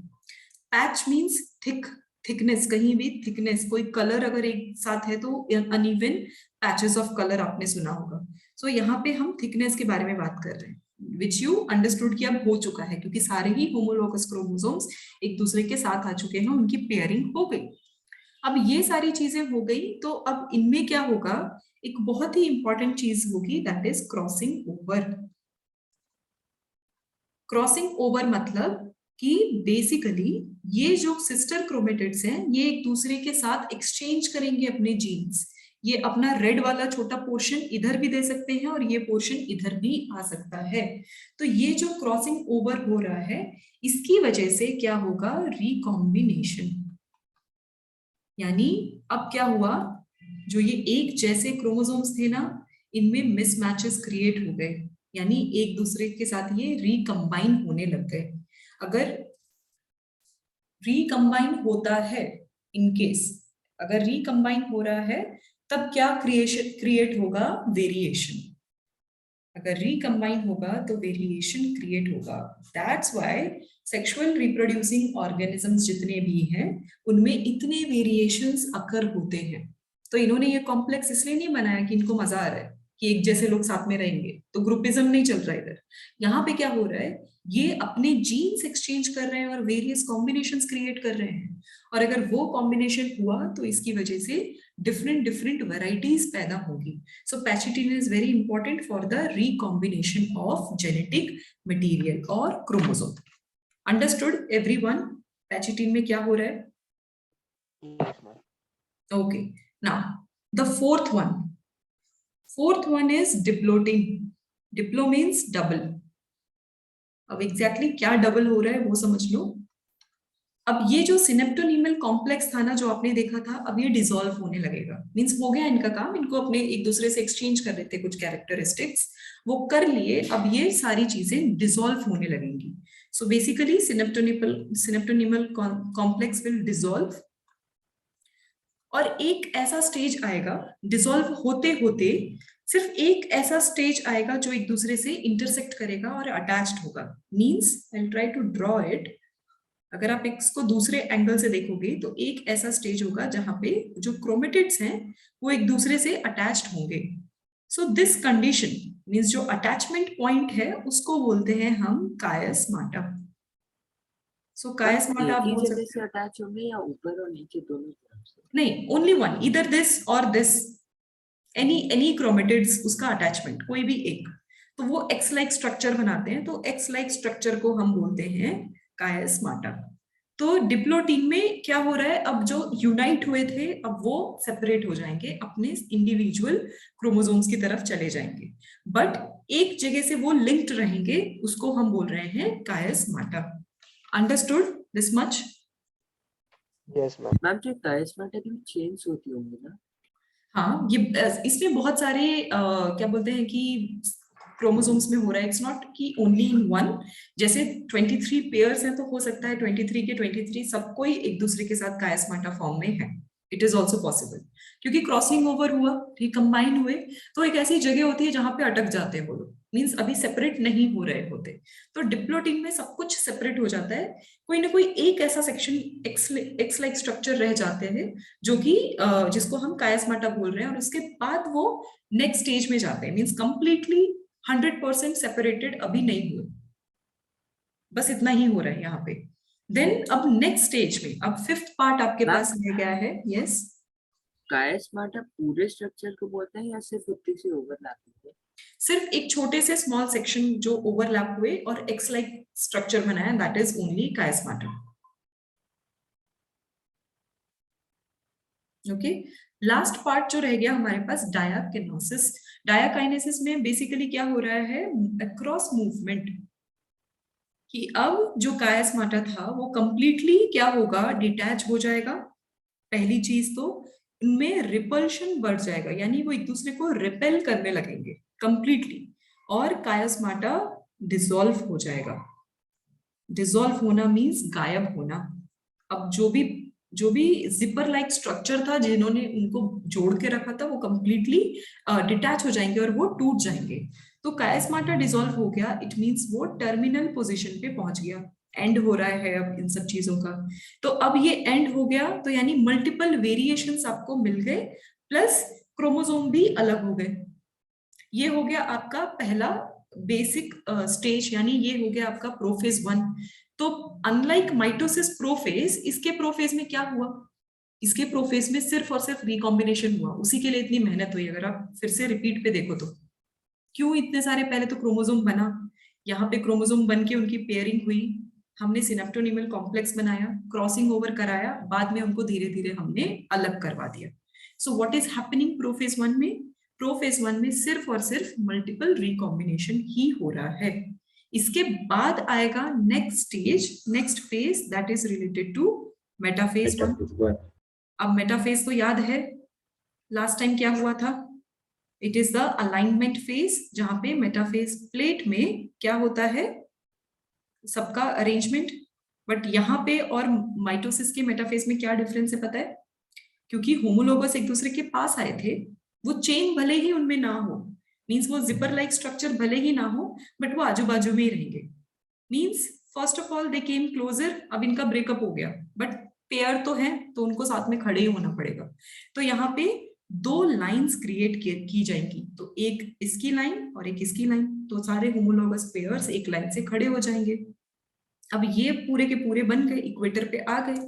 Patch means thick, thickness. कहीं भी थिकनेस, कोई कलर अगर एक साथ है तो अनइवन पैचेस ऑफ कलर आपने सुना होगा. सो यहाँ पे हम थिकनेस के बारे में बात कर रहे हैं, विच यू अंडरस्टूड कि अब हो चुका है, क्योंकि सारे ही होमोलोगस क्रोमोसोम्स एक दूसरे के साथ आ चुके हैं, उनकी पेयरिंग हो गई. अब ये सारी चीजें हो गई, तो अब इनमें क्या होगा, एक बहुत ही इंपॉर्टेंट चीज होगी, that is crossing over. Crossing over मतलब कि बेसिकली ये जो सिस्टर क्रोमेटिड्स हैं, ये एक दूसरे के साथ एक्सचेंज करेंगे अपने जीन्स. ये अपना रेड वाला छोटा पोर्शन इधर भी दे सकते हैं और ये पोर्शन इधर भी आ सकता है। तो ये जो क्रॉसिंग ओवर हो रहा है इसकी वजह से क्या होगा, रिकॉम्बिनेशन। यानी अब क्या हुआ, जो ये एक जैसे क्रोमोसोम्स थे ना, इनमें मिसमैचेस क्रिएट हो गए, यानी एक दूसरे के साथ ये रिकम्बाइन होने लग गए। अगर रिकम्बाइन होता है, इन केस अगर रिकम्बाइन हो रहा है तब क्या क्रिएट होगा, वेरिएशन। अगर रिकम्बाइन होगा तो वेरिएशन क्रिएट होगा। That's why sexual reproducing organisms जितने भी हैं उनमें इतने वेरिएशंस अकर होते हैं। तो इन्होंने ये कॉम्प्लेक्स इसलिए नहीं बनाया कि इनको मजा आ रहा है कि एक जैसे लोग साथ में रहेंगे, तो ग्रुपिज्म नहीं चल रहा है इधर। यहाँ पे क्या हो रहा है, ये अपने जीन्स एक्सचेंज कर रहे हैं और वेरियस कॉम्बिनेशंस क्रिएट कर रहे हैं, और अगर वो कॉम्बिनेशन हुआ तो इसकी वजह से डिफरेंट डिफरेंट वेराइटीज पैदा होगी। So pachytene is very important for the recombination of genetic material और क्रोमोसोम। अंडरस्टूड एवरीवन, पैचिटिन में क्या हो रहा है? Yes, ma'am. Okay, now the fourth one is diplotin. Diplo means double. अब एग्जैक्टली क्या डबल हो रहा है वो समझ लो। अब ये जो सिनेप्टोनीमल कॉम्प्लेक्स था ना जो आपने देखा था, अब ये डिसॉल्व होने लगेगा। मींस हो गया इनका काम, इनको अपने एक दूसरे से एक्सचेंज कर रहे थे कुछ कैरेक्टरिस्टिक्स, वो कर लिए, अब ये सारी चीजें डिसॉल्व होने लगेंगी। So basically synaptonemal complex will dissolve, और एक ऐसा स्टेज आएगा डिसॉल्व होते होते, सिर्फ एक ऐसा स्टेज आएगा जो एक दूसरे से इंटरसेक्ट करेगा और अटैच्ड होगा। Means I will try to draw it. अगर आप इसको दूसरे एंगल से देखोगे तो एक ऐसा स्टेज होगा जहां पे जो क्रोमेटिड्स हैं वो एक दूसरे से अटैच्ड होंगे। सो दिस कंडीशन मींस जो अटैचमेंट पॉइंट है उसको बोलते हैं हम कायस्माटा। सो कायस्माटा आप एक ही बोल जगह सकते से अटैच होंगे या ऊपर और नीचे दोनों तरफ से? नहीं, ओनली वन, इधर दिस और दिस, एनी क्रोमेटिड्स उसका अटैचमेंट कोई भी एक, तो वो एक्स लाइक स्ट्रक्चर बनाते हैं। तो एक्स लाइक स्ट्रक्चर को हम बोलते हैं कायस्माटा। तो डिप्लोटीन में क्या हो रहा है, अब जो यूनाइट हुए थे अब वो सेपरेट हो जाएंगे, अपने इंडिविजुअल क्रोमोसोम्स की तरफ चले जाएंगे, बट एक जगह से वो लिंक्ड रहेंगे, उसको हम बोल रहे हैं chiasmata. Understood this much? Yes, ma'am. Ma'am जो कायस्माटा की चेन्स होती होंगी ना? हाँ, ये इसमें बहुत सारे क्या बोलते हैं कि क्रोमोसोम्स में हो रहा है। इट्स नॉट कि ओनली इन वन। जैसे 23 पेयर्स हैं तो हो सकता है 23 के 23 सब कोई एक दूसरे के साथ कायस्माटा फॉर्म में है। इट इज ऑल्सो पॉसिबल, क्योंकि क्रॉसिंग ओवर हुआ, रिकम्बाइन हुए, तो एक ऐसी जगह होती है जहां पे अटक जाते हैं वो लोग, मीन्स अभी सेपरेट नहीं हो रहे होते। तो डिप्लोटिन में सब कुछ सेपरेट हो जाता है, कोई ना कोई एक ऐसा सेक्शन एक्स लाइक स्ट्रक्चर रह जाते हैं जो कि जिसको हम कायस्माटा बोल रहे हैं, और उसके बाद वो नेक्स्ट स्टेज में जाते हैं। मीन्स कंप्लीटली 100% सेपरेटेड अभी नहीं हुए, बस इतना ही हो रहा है यहाँ पे। देन अब नेक्स्ट स्टेज में, अब फिफ्थ पार्ट आपके पास रह गया है। यस, कायस्माटा पूरे स्ट्रक्चर को बोलते हैं या सिर्फ उतनी सी ओवरलैप होती है? सिर्फ एक छोटे से स्मॉल सेक्शन जो ओवरलैप हुए और एक्स लाइक स्ट्रक्चर बनाया, that is only chiasmata. Okay, last part जो रह गया हमारे पास, डायाकिनेसिस। डायाकाइनेसिस में बेसिकली क्या हो रहा है, अक्रॉस मूवमेंट, कि अब जो कायस्माटा था वो कंप्लीटली क्या होगा, डिटैच हो जाएगा। पहली चीज तो इनमें रिपल्शन बढ़ जाएगा, यानी वो एक दूसरे को रिपेल करने लगेंगे कंप्लीटली, और कायस्माटा डिसॉल्व हो जाएगा। डिसॉल्व होना मींस गायब होना। अब जो भी जिपर लाइक स्ट्रक्चर था जिन्होंने उनको जोड़ के रखा था वो कंप्लीटली डिटैच हो जाएंगे और वो टूट जाएंगे। तो कायस्माटा डिसॉल्व हो गया, इट मींस वो टर्मिनल पोजीशन पे पहुंच गया, एंड हो रहा है अब इन सब चीजों का। तो अब ये एंड हो गया, तो यानी मल्टीपल वेरिएशंस आपको मिल गए, प्लस क्रोमोसोम भी अलग हो गए। ये हो गया आपका पहला बेसिक स्टेज, यानी ये हो गया आपका प्रोफेज 1। तो अनलाइक माइटोसिस प्रोफेज, इसके प्रोफेज में क्या हुआ, इसके प्रोफेज में सिर्फ और सिर्फ रिकॉम्बिनेशन हुआ, उसी के लिए इतनी मेहनत हुई। अगर आप फिर से रिपीट पे देखो तो क्यों इतने सारे, पहले तो क्रोमोसोम बना, यहाँ पे क्रोमोसोम बन के उनकी पेयरिंग हुई, हमने सिनेप्टोनीमल कॉम्प्लेक्स बनाया, क्रॉसिंग ओवर कराया, बाद में उनको धीरे धीरे हमने अलग करवा दिया। So what is happening prophase 1 में? प्रोफेज 1 में सिर्फ और सिर्फ मल्टीपल रिकॉम्बिनेशन ही हो रहा है। इसके बाद आएगा next phase that is related to metaphase 1। अब मेटाफेज तो याद है लास्ट टाइम क्या हुआ था? It is the alignment phase, जहां पे मेटाफेज प्लेट में क्या होता है, सबका अरेंजमेंट। बट यहाँ पे और माइटोसिस के मेटाफेज में क्या डिफरेंस है पता है? क्योंकि होमोलोगस एक दूसरे के पास आए थे, वो चेन भले ही उनमें ना हो, मीन्स वो जिपर लाइक स्ट्रक्चर भले ही ना हो, बट वो आजू बाजू में ही रहेंगे। Means first of all they came closer, अब इनका ब्रेकअप हो गया, बट पेयर तो है तो उनको साथ में खड़े ही होना पड़ेगा। तो यहाँ पे 2 लाइंस क्रिएट की जाएंगी, तो एक इसकी लाइन और एक इसकी लाइन, तो सारे होमोलोगस पेयर्स एक लाइन से खड़े हो जाएंगे। अब ये पूरे के पूरे बन गए, इक्वेटर पे आ गए,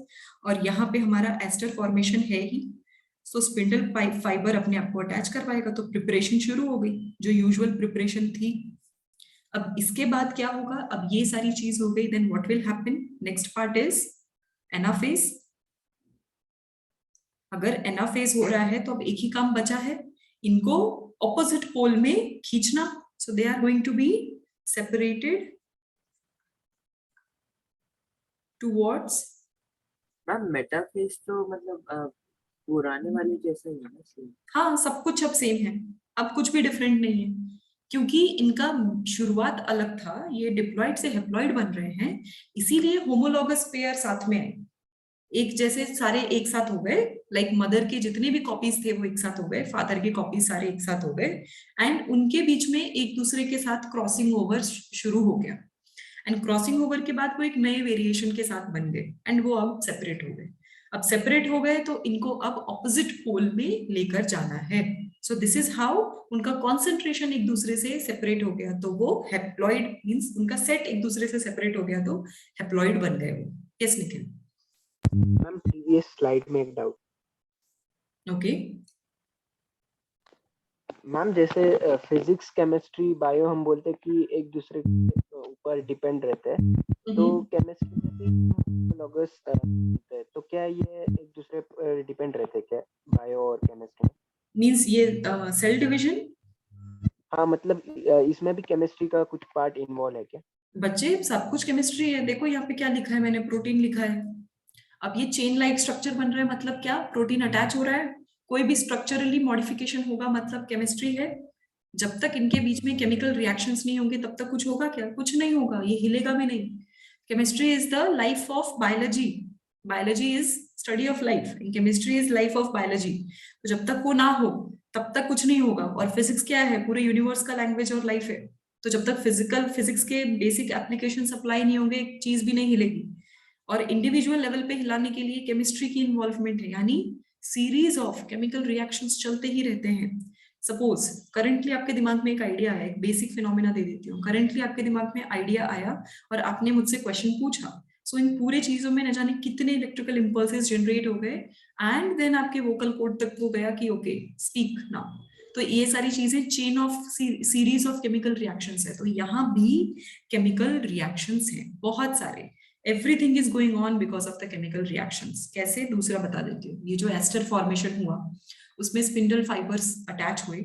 और यहाँ पे हमारा एस्टर फॉर्मेशन है ही, सो स्पिंडल फाइबर अपने आप को अटैच करवाएगा, तो प्रिपरेशन शुरू हो गई जो यूजुअल प्रिपरेशन थी। अब इसके बाद क्या होगा? अब ये सारी चीज हो गई, then what will happen? Next part is anaphase. अगर एनाफेज हो रहा है तो अब एक ही काम बचा है, इनको ऑपोजिट पोल में खींचना, so they are going to be separated towards. Ma'am metaphase तो मतलब पुराने वाले जैसा ही है ना? सेम। हाँ, सब कुछ अब सेम है, अब कुछ भी डिफरेंट नहीं है, क्योंकि इनका शुरुआत अलग था, ये डिप्लॉइड से हेप्लॉइड बन रहे हैं, इसीलिए होमोलोगस पेयर साथ में आए, एक जैसे सारे एक साथ हो गए, लाइक मदर के जितने भी कॉपीज थे वो एक साथ हो गए, फादर के कॉपीज सारे एक साथ हो गए, एंड उनके बीच में एक दूसरे के साथ क्रॉसिंग ओवर शुरू हो गया, एंड क्रॉसिंग ओवर के बाद वो एक नए वेरिएशन के साथ बन गए, एंड वो अब सेपरेट हो गए। अब सेपरेट हो गए तो इनको अब ऑपोजिट पोल में लेकर जाना है, सो दिस इज हाउ उनका कॉन्सेंट्रेशन एक दूसरे से सेपरेट हो गया, तो वो हेप्लॉइड मींस उनका सेट एक दूसरे से सेपरेट हो गया, तो हेप्लॉइड बन गए वो। Yes Nikhil. Ma'am previous slide में एक डाउट। ओके मैम जैसे फिजिक्स केमिस्ट्री बायो हम बोलते हैं कि एक दूसरे के ऊपर डिपेंड रहते हैं, तो केमिस्ट्री में भी होमोलोगस रहते हैं, तो क्या ये एक दूसरे पर डिपेंड रहते हैं क्या बायो और केमिस्ट्री में? मींस ये सेल डिवीजन? हाँ मतलब इसमें भी केमिस्ट्री का कुछ पार्ट इन्वॉल्व है क्या? बच्चे सब कुछ केमिस्ट्री है, देखो यहाँ पे क्या लिखा है, मैंने प्रोटीन लिखा है। अब ये चेन लाइक स्ट्रक्चर बन रहा है, मतलब क्या? प्रोटीन अटैच हो रहा है, कोई भी स्ट्रक्चरली मॉडिफिकेशन होगा मतलब केमिस्ट्री है। जब तक इनके बीच में केमिकल रिएक्शंस नहीं होंगे तब तक कुछ होगा क्या? कुछ नहीं होगा, ये हिलेगा भी नहीं। Chemistry is the life of biology, biology is study of life, chemistry is life of biology. तो जब तक वो ना हो तब तक कुछ नहीं होगा। और फिजिक्स क्या है? पूरे यूनिवर्स का लैंग्वेज और लाइफ है, तो जब तक फिजिक्स के बेसिक एप्लीकेशन अप्लाई नहीं होंगे एक चीज भी नहीं हिलेगी। और इंडिविजुअल लेवल पे हिलाने के लिए केमिस्ट्री की इन्वॉल्वमेंट है, यानी सीरीज ऑफ केमिकल रिएक्शंस चलते ही रहते हैं। सपोज करंटली आपके दिमाग में एक आइडिया आया, एक बेसिक फिनोमेना दे देती हूँ, करंटली आपके दिमाग में आइडिया आया और आपने मुझसे क्वेश्चन पूछा, सो इन पूरे चीजों में न जाने कितने इलेक्ट्रिकल इंपल्सेस जनरेट हो गए, एंड देन आपके वोकल कोड तक वो गया कि ओके स्पीक नाउ। तो ये सारी चीजें chain of series of chemical reactions है, तो यहाँ भी केमिकल रिएक्शंस हैं बहुत सारे। Everything is going on because of the chemical reactions. कैसे? दूसरा बता देती हूँ। ये जो एस्टर फॉर्मेशन हुआ उसमें स्पिंडल फाइबर्स अटैच हुए,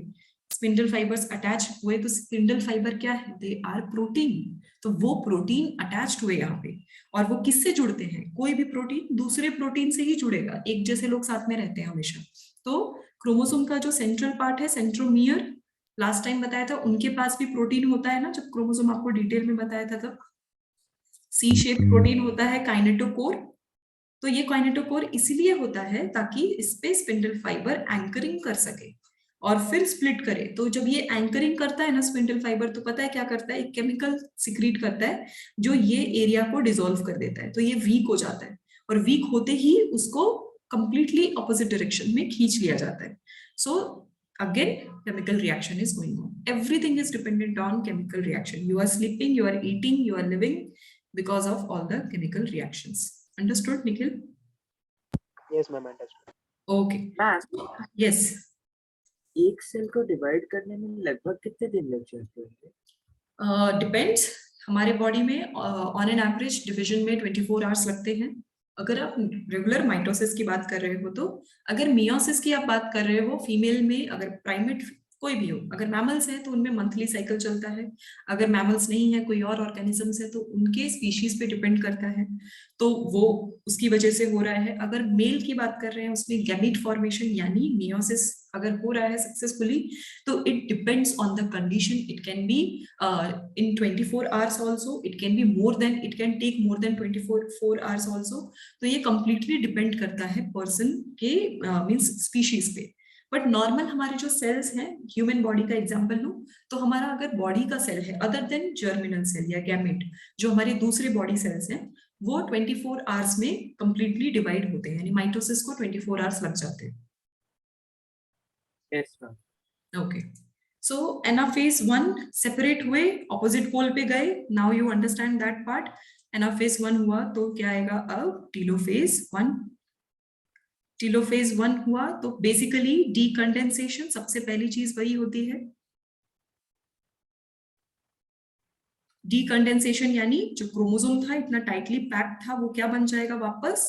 स्पिंडल फाइबर्स अटैच हुए, तो स्पिंडल फाइबर क्या है? They are protein. तो वो प्रोटीन अटैच्ड हुए यहाँ पे, और वो किससे जुड़ते हैं? कोई भी प्रोटीन दूसरे प्रोटीन से ही जुड़ेगा, एक जैसे लोग साथ में रहते हैं हमेशा। तो क्रोमोसोम का जो सेंट्रल पार्ट है, सेंट्रोमियर, लास्ट टाइम बताया था, उनके पास भी प्रोटीन होता है ना, जब क्रोमोसोम आपको डिटेल में बताया था तब। सी शेप प्रोटीन होता है काइनेटोकोर। तो ये काइनेटोकोर इसलिए होता है ताकि इस पे स्पिंडल फाइबर एंकरिंग कर सके और फिर स्प्लिट करे। तो जब ये एंकरिंग करता है ना स्पिंडल फाइबर, तो पता है क्या करता है? एक केमिकल सिक्रीट करता है जो ये एरिया को डिसॉल्व कर देता है, तो ये वीक हो जाता है, और वीक होते ही उसको कंप्लीटली ऑपोजिट डायरेक्शन में खींच लिया जाता है। सो again chemical reaction is going on, everything is dependent on chemical reaction. You are sleeping, you are eating, you are living because of all the chemical reactions. Understood Nikhil? Yes ma'am, understood. Okay. Ma'am Yes. एक cell को divide करने में लगभग कितने दिन लग जाते हैं? डिपेंड्स। हमारे बॉडी में ऑन एन एवरेज डिवीजन में 24 आवर्स लगते हैं। अगर आप रेगुलर माइटोसिस की बात कर रहे हो तो, अगर मियोसिस की आप बात कर रहे हो फीमेल में, अगर प्राइमेट कोई भी हो, अगर मैमल्स है तो उनमें मंथली साइकिल चलता है, अगर मैमल्स नहीं है कोई और ऑर्गेनिजम्स है तो उनके स्पीशीज पे डिपेंड करता है, तो वो उसकी वजह से हो रहा है। अगर मेल की बात कर रहे हैं उसमें गैमीट फॉर्मेशन यानी मियोसिस अगर हो रहा है सक्सेसफुली, तो it depends on the condition. It can be in 24 hours also, it can be more than, it can take more than 24 hours also। तो ये completely depend करता है person के means species पे। बट नॉर्मल हमारे जो sales हैं, human body का एग्जांपल लूं तो हमारा अगर बॉडी का सेल है अदर देन जर्मिनल सेल या गैमेट, जो हमारे दूसरे बॉडी सेल्स हैं, वो 24 आवर्स में कंप्लीटली डिवाइड होते हैं, यानी माइटोसिस को 24 आवर्स लग जाते हैं। Yes ma'am. ओके, सो एनाफेज 1 सेपरेट हुए, ऑपोजिट पोल पे गए, now you understand that part. Anaphase 1 हुआ तो क्या आएगा अब, टीलोफेज 1। टीलोफेज 1 हुआ तो बेसिकली डीकंडेंसेशन, सबसे पहली चीज वही होती है। डीकंडेंसेशन यानी जो क्रोमोसोम था इतना टाइटली पैक्ड था, वो क्या बन जाएगा वापस,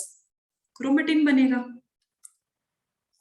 क्रोमेटिन बनेगा।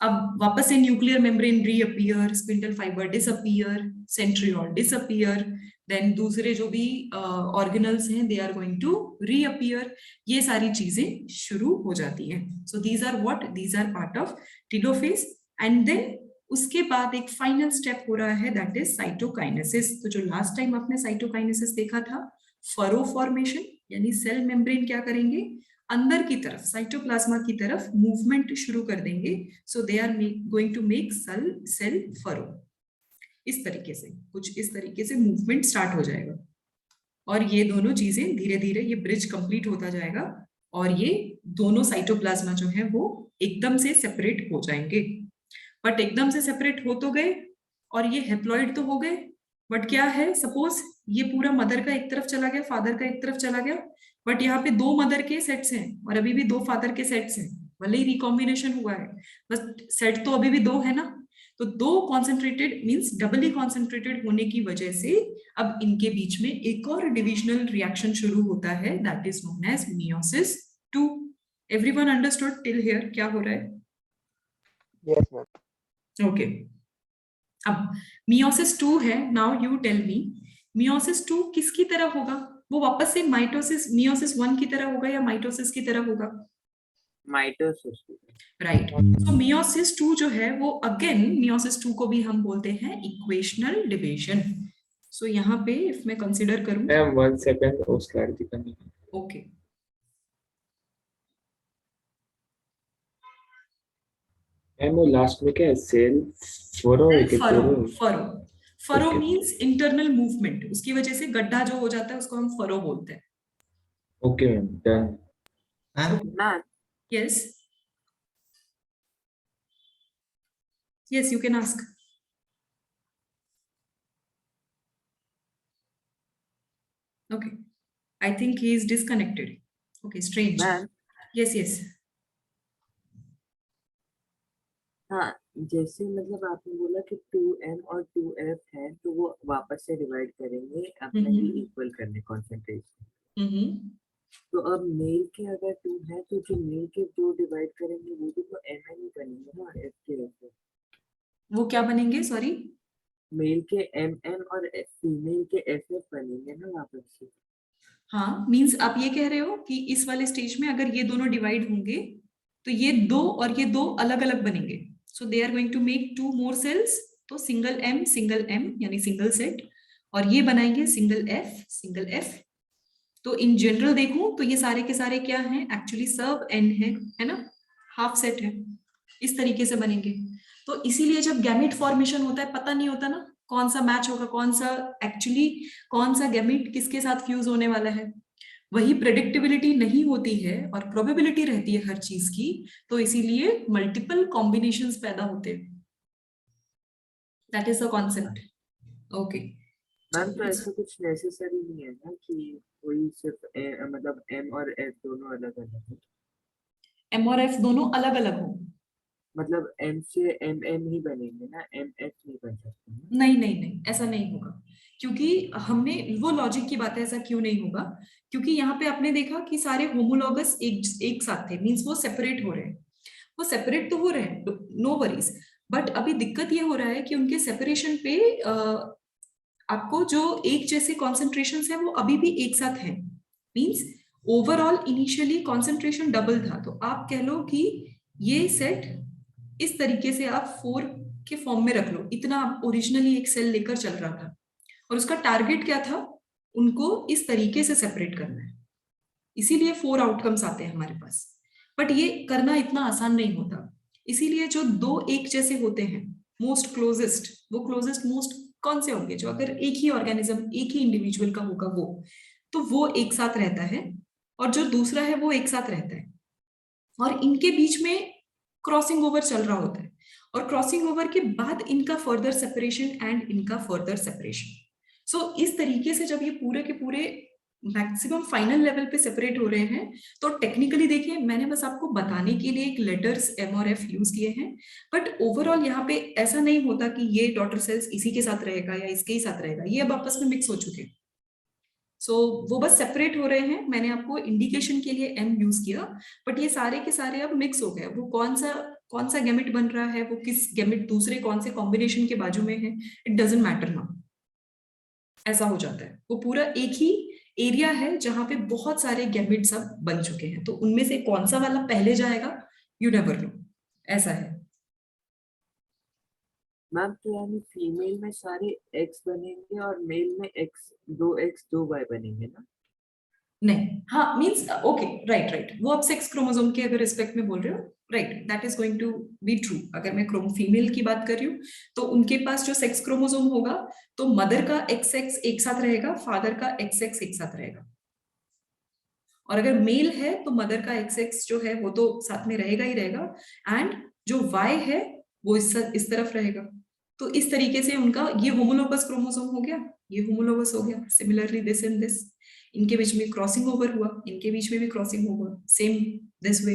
अब वापस से nuclear membrane reappear, spindle fibre disappear, centriole disappear, then दूसरे जो भी ऑर्गेनल्स हैं they are going to reappear, ये सारी चीजें शुरू हो जाती हैं। So these are what, these are part of telophase. And then उसके बाद एक फाइनल स्टेप हो रहा है, दैट इज साइटोकाइनेसिस। तो जो लास्ट टाइम आपने साइटोकाइनेसिस देखा था, फरो फॉर्मेशन, यानी सेल मेम्ब्रेन क्या करेंगे, अंदर की तरफ साइटोप्लाज्मा की तरफ मूवमेंट शुरू कर देंगे। So they are going to make cell furrow. इस तरीके से, कुछ इस तरीके से मूवमेंट स्टार्ट हो जाएगा, और ये दोनों चीजें धीरे धीरे ये ब्रिज कंप्लीट होता जाएगा, और ये दोनों साइटोप्लाज्मा जो है वो एकदम से सेपरेट हो जाएंगे। बट एकदम से सेपरेट हो तो गए, और ये हेप्लॉइड तो हो गए, बट क्या है, सपोज ये पूरा मदर का एक तरफ चला गया, फादर का एक तरफ चला गया, बट यहाँ पे दो मदर के सेट्स हैं और अभी भी दो फादर के सेट्स हैं, भले ही रिकॉम्बिनेशन हुआ है, बस सेट तो अभी भी दो है ना। तो दो कॉन्सेंट्रेटेड मींस डबली कॉन्सेंट्रेटेड होने की वजह से अब इनके बीच में एक और डिविजनल रिएक्शन शुरू होता है, that is known as meiosis 2। Everyone understood till here क्या हो रहा है? Yes ma'am. ओके, अब मियोसिस 2 है, now you tell me, meiosis 2 किसकी तरह होगा? वो वापस से मियोसिस 1 की तरह होगा या माइटोसिस की तरह होगा? माइटोसिस। राइट। तो मियोसिस 2 जो है वो अगेन, मियोसिस 2 को भी हम बोलते हैं इक्वेशनल डिवीजन। सो यहाँ पे इफ मैं कंसीडर करूं, मैम 1 सेकंड वो स्लाइड दिखानी। ओके, मैम वो लास्ट में क्या है, सेल फरो है कि furrow, furrow? Furrow, furrow Okay. Means internal movement, उसकी वजह से गड्ढा जो हो जाता है उसको हम फरो बोलते हैं। Okay ma'am, done. Ma'am yes, yes you can ask. Okay, I think he is disconnected. Okay, strange. Ma'am Yes, yes. हाँ, जैसे मतलब आपने बोला कि 2m और 2f है, तो वो वापस से डिवाइड करेंगे अपने ही इक्वल करने कॉन्सेंट्रेशन। तो अब मेल के अगर 2 है तो जो मेल के 2 डिवाइड करेंगे वो भी तो mn ही बनेंगे ना, f के f। वो क्या बनेंगे, सॉरी? मेल के mn और फीमेल के ff बनेंगे ना वापस से। हाँ, मींस आप ये कह रहे हो कि इस वाले स्टेज में अगर ये दोनों डिवाइड होंगे तो ये दो और ये दो अलग अलग बनेंगे। So they are going to make 2 more cells, तो सिंगल m यानी सिंगल सेट, और ये बनाएंगे सिंगल f। तो इन जनरल देखूं तो ये सारे के सारे क्या हैं, एक्चुअली सब n है ना, हाफ सेट है, इस तरीके से बनेंगे। तो इसीलिए जब गैमेट फॉर्मेशन होता है पता नहीं होता ना कौन सा मैच होगा, कौन सा गैमेट किसके साथ फ्यूज होने वाला है, वही प्रेडिक्टेबिलिटी नहीं होती है और प्रोबेबिलिटी रहती है हर चीज की, तो इसीलिए मल्टीपल कॉम्बिनेशंस पैदा होते हैं। That is the concept. Okay ma'am तो ऐसा कुछ नेसेसरी नहीं है ना कि कोई सिर्फ मतलब m और f दोनों अलग अलग है। m और f दोनों अलग अलग हो, मतलब M से MM ही बनेंगे ना, MF नहीं बन सकते ना? नहीं नहीं नहीं, ऐसा नहीं होगा, क्योंकि हमने वो लॉजिक की बात है, ऐसा क्यों नहीं होगा, क्योंकि यहाँ पे आपने देखा कि सारे होमोलॉगस एक साथ थे, मींस वो सेपरेट हो रहे हैं, वो सेपरेट तो हो रहे हैं, नो वरीज, बट अभी दिक्कत ये हो रहा है कि उनके सेपरेशन पे आपको जो एक जैसे कॉन्सेंट्रेशन है वो अभी भी एक साथ है, means overall initially concentration double था, तो आप कह लो कि ये सेट इस तरीके से आप 4 के फॉर्म में रख लो, इतना ओरिजिनली एक सेल लेकर चल रहा था, और उसका टारगेट क्या था, उनको इस तरीके से सेपरेट करना है, इसीलिए 4 आउटकम्स आते हैं हमारे पास, बट ये करना इतना आसान नहीं होता, इसीलिए जो दो एक जैसे होते हैं मोस्ट क्लोजेस्ट, वो क्लोजेस्ट मोस्ट कौन से होंगे, जो अगर एक ही ऑर्गेनिज्म एक ही इंडिविजुअल का होगा वो एक साथ रहता है, और जो दूसरा है वो एक साथ रहता है, और इनके बीच में क्रॉसिंग ओवर चल रहा होता है, और क्रॉसिंग ओवर के बाद इनका फर्दर सेपरेशन एंड इनका फर्दर सेपरेशन। सो इस तरीके से जब ये पूरे के पूरे मैक्सिमम फाइनल लेवल पे सेपरेट हो रहे हैं, तो टेक्निकली देखिए मैंने बस आपको बताने के लिए एक लेटर्स M और F यूज किए हैं, बट ओवरऑल यहाँ पे ऐसा नहीं होता कि ये डॉटर सेल्स इसी के साथ रहेगा या इसके ही साथ रहेगा, ये अब आपस में मिक्स हो चुके हैं, सो वो बस सेपरेट हो रहे हैं, मैंने आपको इंडिकेशन के लिए M यूज किया, बट ये सारे के सारे अब मिक्स हो गए, वो कौन सा गैमेट बन रहा है, वो किस गैमेट दूसरे कौन से कॉम्बिनेशन के बाजू में है, इट डजंट मैटर नाउ, ऐसा हो जाता है, वो पूरा एक ही एरिया है जहां पे बहुत सारे गैमेट्स अब बन चुके हैं, तो उनमें से कौन सा वाला पहले जाएगा यू नेवर नो, ऐसा है। मैम तो यानी फीमेल में सारे X बनेंगे और मेल में दो X 2Y बनेंगे ना? नहीं, हाँ मींस ओके राइट, वो आप सेक्स क्रोमोसोम के अगर रिस्पेक्ट में बोल रहे हो, right, that is going to be true, अगर मैं फीमेल की बात कर रही हूँ तो उनके पास जो सेक्स क्रोमोसोम होगा, तो मदर का XX एक साथ रहेगा, फादर का XX एक साथ रहेगा, और अगर मेल है तो मदर का XX जो है वो तो साथ में रहेगा ही रहेगा, एंड जो Y है वो इस तरफ रहेगा, तो इस तरीके से उनका ये होमोलोगस क्रोमोसोम हो गया, ये होमोलोगस हो गया, सिमिलरली दिस एंड दिस, इनके बीच में क्रॉसिंग ओवर हुआ, इनके बीच में भी क्रॉसिंग होगा, same this way,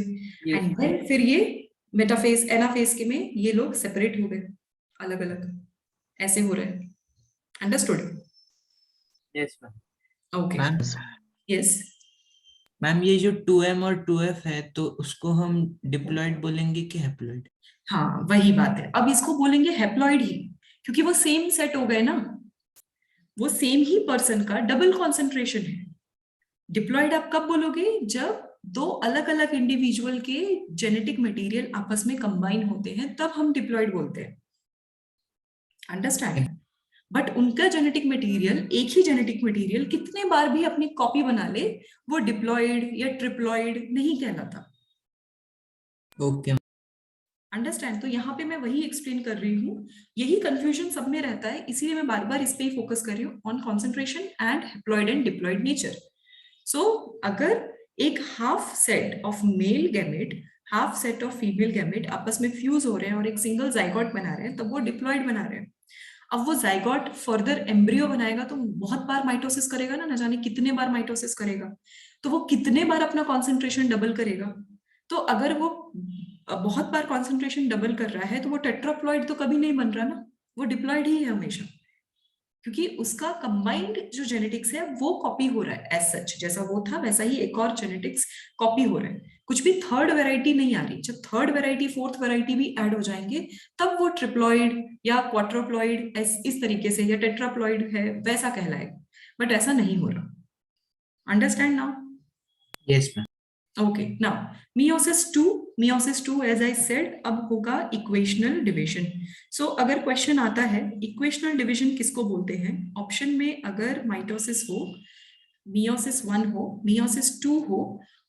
and then फिर ये मेटाफेज एनाफेज के में ये लोग सेपरेट हो गए, अलग अलग ऐसे हो रहे हैं, understood? Yes ma'am. Okay, ma'am yes ma'am ये जो 2M और 2F है तो उसको हम डिप्लॉइड बोलेंगे कि हैप्लॉइड? हाँ वही बात है, अब इसको बोलेंगे हैप्लॉइड ही, क्योंकि वो सेम सेट हो गए ना, वो सेम ही पर्सन का डबल कॉन्सेंट्रेशन है। डिप्लॉइड आप कब बोलोगे, जब दो अलग अलग इंडिविजुअल के जेनेटिक मटेरियल आपस में कंबाइन होते हैं, तब हम डिप्लॉइड बोलते हैं, अंडरस्टैंड? बट उनका जेनेटिक मटेरियल, एक ही जेनेटिक मटेरियल कितने बार भी अपनी कॉपी बना ले, वो डिप्लॉइड या ट्रिप्लॉइड नहीं कहलाता, ओके अंडरस्टैंड? तो यहाँ पे मैं वही एक्सप्लेन कर रही हूँ, यही कंफ्यूजन सब में रहता है, इसीलिए मैं बार बार इस पे ही फोकस कर रही हूँ, on concentration and haploid and diploid nature. So अगर एक half set of male gamete, half set of female gamete आपस में फ्यूज हो रहे हैं और एक सिंगल जाइगोट बना रहे हैं, तब वो डिप्लॉइड बना रहे हैं। अब वो जाइगोट फर्दर एम्ब्रियो बनाएगा तो बहुत बार माइटोसिस करेगा ना जाने कितने बार माइटोसिस करेगा, तो वो कितने बार अपना कॉन्सेंट्रेशन डबल करेगा, तो अगर वो बहुत बार कॉन्सेंट्रेशन डबल कर रहा है तो वो टेट्राप्लॉइड तो कभी नहीं बन रहा ना, वो डिप्लॉइड ही है हमेशा, क्योंकि उसका कंबाइंड जो जेनेटिक्स है वो कॉपी हो रहा है, एज सच जैसा वो था वैसा ही एक और जेनेटिक्स कॉपी हो रहा है, कुछ भी थर्ड वेराइटी नहीं आ रही, जब थर्ड वेराइटी फोर्थ वेराइटी भी ऐड हो जाएंगे तब वो ट्रिप्लॉइड या क्वाड्रोप्लॉइड इस तरीके से, या टेट्राप्लॉइड है वैसा कहलाएगा, बट ऐसा नहीं हो रहा, understand now? Yes ma'am. Okay, now meiosis 2 as I said अब होगा इक्वेशनल डिवीजन। सो अगर क्वेश्चन आता है इक्वेशनल डिवीजन किसको बोलते हैं, ऑप्शन में अगर माइटोसिस हो, meiosis 1 हो, meiosis 2 हो,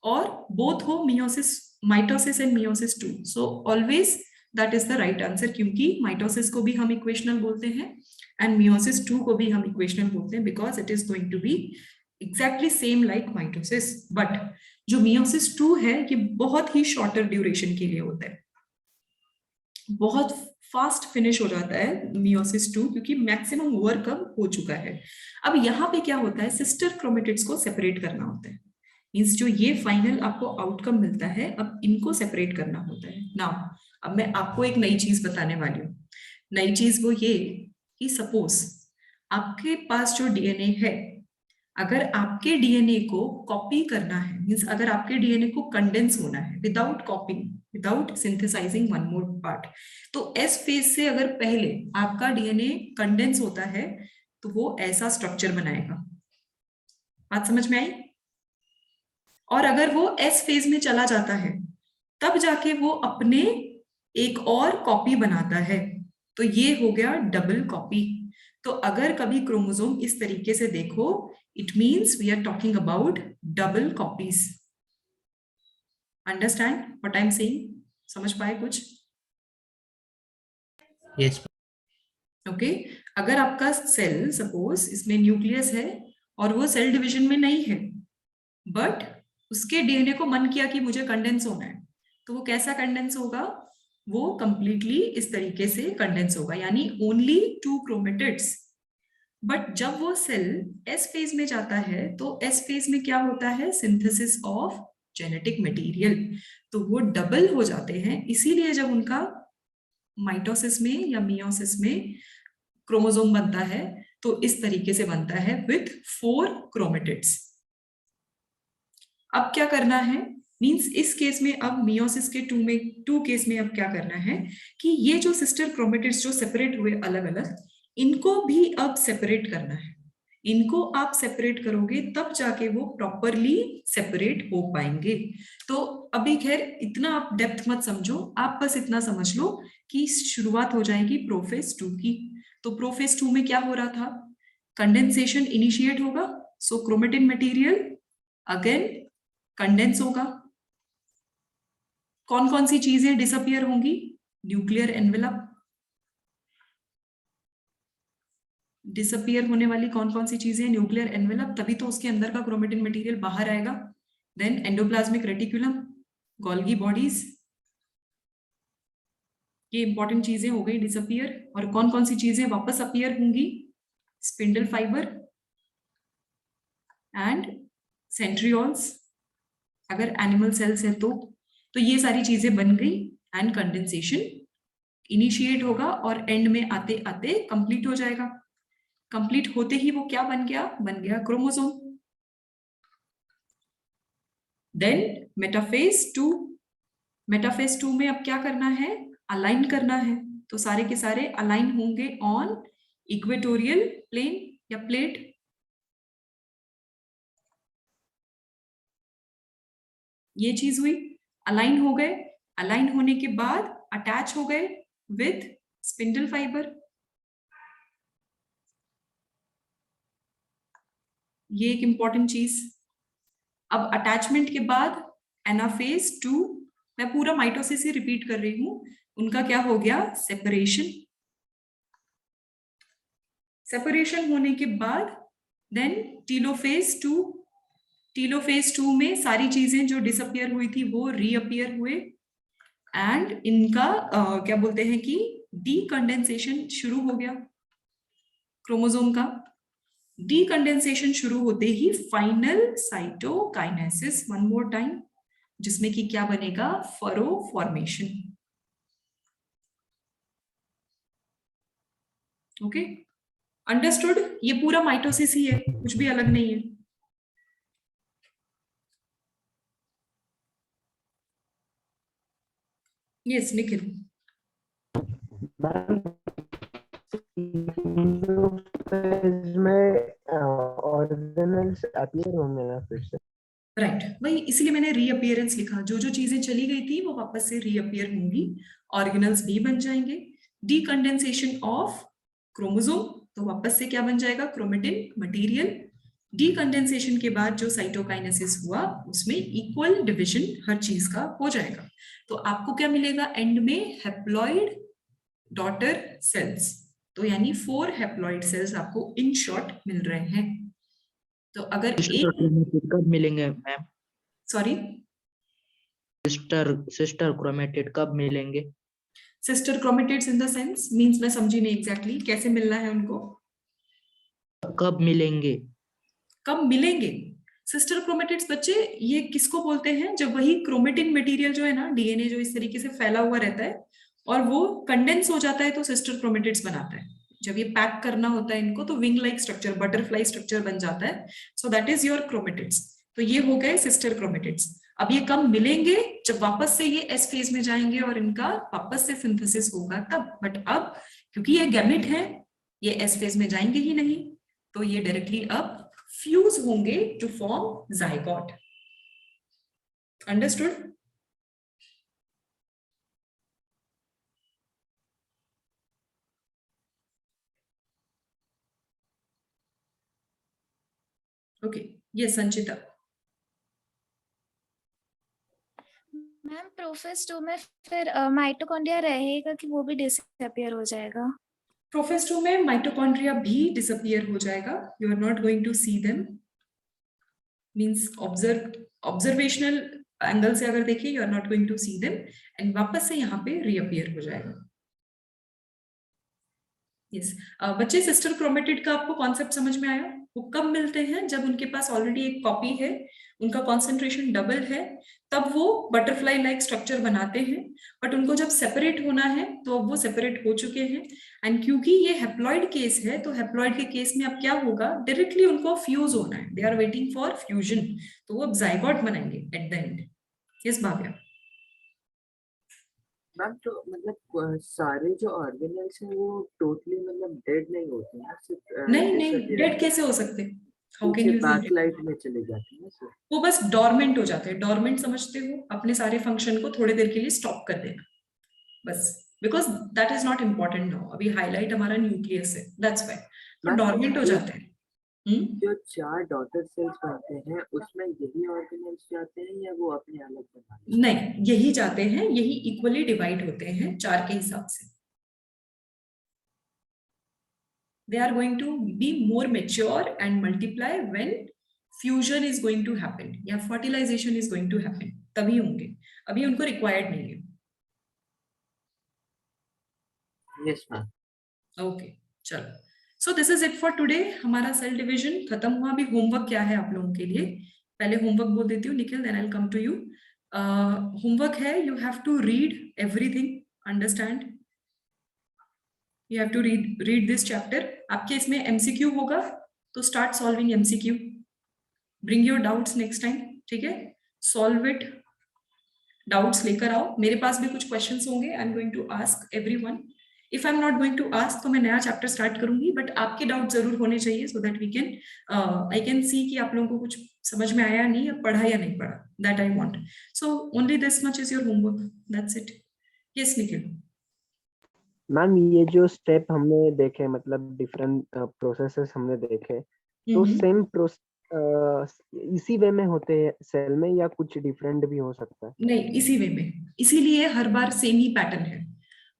और बोथ हो mitosis and meiosis 2, so always that is the right answer, क्योंकि माइटोसिस को भी हम इक्वेशनल बोलते हैं एंड meiosis 2 को भी हम इक्वेशनल बोलते हैं, because it is going to be exactly same like mitosis, but जो meiosis 2 है ये बहुत ही शॉर्टर ड्यूरेशन के लिए होता है, बहुत फास्ट फिनिश हो जाता है meiosis 2, क्योंकि मैक्सिमम वर्क अब हो चुका है। अब यहाँ पे क्या होता है, सिस्टर क्रोमेटिड्स को सेपरेट करना होता है, मींस जो ये फाइनल आपको आउटकम मिलता है अब इनको सेपरेट करना होता है। नाउ अब मैं आपको एक नई चीज बताने वाली हूँ। नई चीज वो ये कि सपोज आपके पास जो डीएनए है, अगर आपके डीएनए को कॉपी करना है, मींस अगर आपके डीएनए को कंडेंस होना है without कॉपिंग, without synthesising one more part, तो एस फेज से अगर पहले आपका डीएनए कंडेंस होता है तो वो ऐसा स्ट्रक्चर बनाएगा। बात समझ में आई? और अगर वो एस फेज में चला जाता है तब जाके वो अपने एक और कॉपी बनाता है, तो ये हो गया डबल कॉपी। तो अगर कभी क्रोमोसोम इस तरीके से देखो, it means we are talking about double copies. Understand what I am saying? समझ पाए कुछ? यस। ओके अगर आपका सेल सपोज इसमें न्यूक्लियस है और वो सेल डिवीजन में नहीं है, बट उसके डीएनए को मन किया कि मुझे कंडेंस होना है, तो वो कैसा कंडेंस होगा? वो कंप्लीटली इस तरीके से कंडेंस होगा, यानी ओनली 2 क्रोमेटिड्स। बट जब वो सेल एस फेज में जाता है तो एस फेज में क्या होता है? सिंथेसिस ऑफ जेनेटिक मटेरियल, तो वो डबल हो जाते हैं। इसीलिए जब उनका माइटोसिस में या मियोसिस में क्रोमोसोम बनता है तो इस तरीके से बनता है विथ 4 क्रोमेटिड्स। अब क्या करना है? मींस इस केस में अब मियोसिस के 2 केस में अब क्या करना है कि ये जो सिस्टर क्रोमेटिड्स जो सेपरेट हुए अलग अलग, इनको भी अब सेपरेट करना है। इनको आप सेपरेट करोगे तब जाके वो प्रॉपरली सेपरेट हो पाएंगे। तो अभी खैर इतना आप डेप्थ मत समझो, आप बस इतना समझ लो कि शुरुआत हो जाएगी प्रोफेज 2 की। तो प्रोफेज 2 में क्या हो रहा था? कंडेंसेशन इनिशिएट होगा, सो क्रोमेटिन मटेरियल अगेन कंडेंस होगा। कौन कौन सी चीजें डिसअपियर होंगी? Nuclear envelope. डिसअपियर होने वाली कौन कौन सी चीजें? न्यूक्लियर एनवेलप, तभी तो उसके अंदर का क्रोमेटिन मटेरियल बाहर आएगा। Then endoplasmic reticulum, Golgi bodies, ये इंपॉर्टेंट चीजें हो गई डिसअपियर। और कौन कौन सी चीजें वापस अपीयर होंगी? स्पिंडल फाइबर एंड सेंट्रियोल्स, अगर एनिमल सेल्स है तो ये सारी चीजें बन गई एंड कंडेंसेशन इनिशिएट होगा और एंड में आते आते कंप्लीट हो जाएगा। कंप्लीट होते ही वो क्या बन गया? बन गया क्रोमोसोम। Then metaphase 2। मेटाफेज 2 में अब क्या करना है? अलाइन करना है। तो सारे के सारे अलाइन होंगे ऑन इक्वेटोरियल प्लेन या प्लेट। ये चीज हुई, अलाइन हो गए। अलाइन होने के बाद अटैच हो गए विथ स्पिंडल फाइबर। ये एक इंपॉर्टेंट चीज। अब अटैचमेंट के बाद एनाफेज 2, मैं पूरा माइटोसिस ही रिपीट कर रही हूं, उनका क्या हो गया? सेपरेशन। सेपरेशन होने के बाद देन टीलोफेज 2। टीलोफेज 2 में सारी चीजें जो डिसअपियर हुई थी वो रीअपियर हुए एंड इनका क्या बोलते हैं कि डीकंडेंसेशन शुरू हो गया क्रोमोसोम का। डीकंडेंसेशन शुरू होते ही final cytokinesis, one more time, जिसमें कि क्या बनेगा? Furrow formation. Okay understood? ये पूरा माइटोसिस ही है, कुछ भी अलग नहीं है। यस निखिल। में ऑर्गेनल्स अपीयर होंगे ना फिर से? राइट, वही इसलिए मैंने रीअपियरेंस लिखा। जो जो चीजें चली गई थी वो वापस से रीअपियर होंगी, ऑर्गेनल्स भी बन जाएंगे। डीकंडेंसेशन ऑफ क्रोमोसोम, तो वापस से क्या बन जाएगा? Chromatin material. डीकंडेंसेशन के बाद जो साइटोकाइनेसिस हुआ उसमें इक्वल डिवीजन हर चीज का हो जाएगा। तो आपको क्या मिलेगा एंड में? Haploid daughter cells. तो यानी 4 हैप्लॉइड सेल्स आपको इन शॉर्ट मिल रहे हैं। तो अगर एक कब मिलेंगे मैम? सॉरी, सिस्टर क्रोमेटिड कब मिलेंगे? Sister chromatids in the sense means मैं समझी नहीं एग्जैक्टली कैसे मिलना है उनको, कब मिलेंगे? कब मिलेंगे? सिस्टर क्रोमेटिड्स बच्चे ये किसको बोलते हैं? जब वही क्रोमेटिन मटेरियल जो है ना, डीएनए जो इस तरीके से फैला हुआ रहता है और वो कंडेंस हो जाता है तो सिस्टर क्रोमेटिड्स बनाता है। जब ये पैक करना होता है इनको तो wing like structure, butterfly structure बन जाता है। So that is your chromatids. तो ये हो गए सिस्टर क्रोमेटिड्स। अब ये कब मिलेंगे? जब वापस से ये एस फेज में जाएंगे और इनका वापस से सिंथेसिस होगा तब। बट अब क्योंकि ये गैमेट है, ये एस फेज में जाएंगे ही नहीं, तो ये डायरेक्टली अब फ्यूज होंगे to form zygote. Understood? Okay, ये संचिता। मैम प्रोफेज 2 में फिर माइटोकॉन्ड्रिया रहेगा कि वो भी डिसअपियर हो जाएगा? प्रोफेज 2 में माइटोकॉन्ड्रिया भी डिसअपियर हो जाएगा। You are not going to see them. Means observational angle से अगर देखिए, you are not going to see them and वापस से यहाँ पे रीअपियर हो जाएगा। यस बच्चे, सिस्टर क्रोमेटिड का आपको कॉन्सेप्ट समझ में आया? वो कब मिलते हैं? जब उनके पास ऑलरेडी एक कॉपी है, उनका कॉन्सेंट्रेशन डबल है, तब वो बटरफ्लाई लाइक स्ट्रक्चर बनाते हैं। बट उनको जब सेपरेट होना है तो अब वो सेपरेट हो चुके हैं। एंड क्योंकि ये हैप्लॉइड केस है तो हैप्लॉइड के केस में अब क्या होगा? डायरेक्टली उनको फ्यूज होना है। They are waiting for fusion, तो वो अब जाइगोट बनाएंगे at the end. Yes Bhavya. Ma'am तो मतलब सारे जो ऑर्गेनेल्स हैं वो टोटली मतलब डेड नहीं होते हैं, सिर्फ नहीं, डेड कैसे हो सकते? हाउ कैन यू बैकलाइट में चले जाते हैं सर? वो बस डोरमेंट हो जाते हैं। डोरमेंट समझते हो? अपने सारे फंक्शन को थोड़ी देर के लिए स्टॉप कर देना बस, because that is not important now. अभी हाईलाइट हमारा न्यूक्लियस है, दैट्स व्हाई। तो डोरमेंट हो जाते हैं। जो 4 डॉटर सेल्स बनते हैं उसमें यही ऑर्गेनेल्स जाते हैं या वो अपने अलग बनाते हैं? नहीं, यही जाते हैं, यही इक्वली डिवाइड होते हैं 4 के हिसाब से। They are going to be more mature and multiply when fusion is going to happen या fertilization is going to happen, तभी होंगे। अभी उनको required नहीं है। Yes ma'am. Okay, चलो। So this is it for today। हमारा सेल डिविजन खत्म हुआ। अभी होमवर्क क्या है आप लोगों के लिए? पहले होमवर्क बोल देती हूँ Nikhil, then I'll come to you। Homework है, you have to read everything, understand? You have to read this chapter। आपके इसमें MCQ होगा तो start solving MCQ। Bring your doubts next time, ठीक है? Solve it, doubts लेकर आओ। मेरे पास भी कुछ questions होंगे। I'm going to ask everyone। If I'm not going to ask तो मैं नया chapter start करूंगी, but आपके doubts जरूर होने चाहिए so that we can I can see कि आप लोगों को कुछ समझ में आया नहीं, या पढ़ा या नहीं पढ़ा। That I want। So only this much is your homework। That's it। Yes Nikhil. Ma'am ये जो स्टेप हमने देखे, मतलब डिफरेंट प्रोसेसेस हमने देखे, तो सेम इसी वे में होते हैं सेल में या कुछ डिफरेंट भी हो सकता है? नहीं, इसी वे में, इसीलिए हर बार सेम ही पैटर्न है।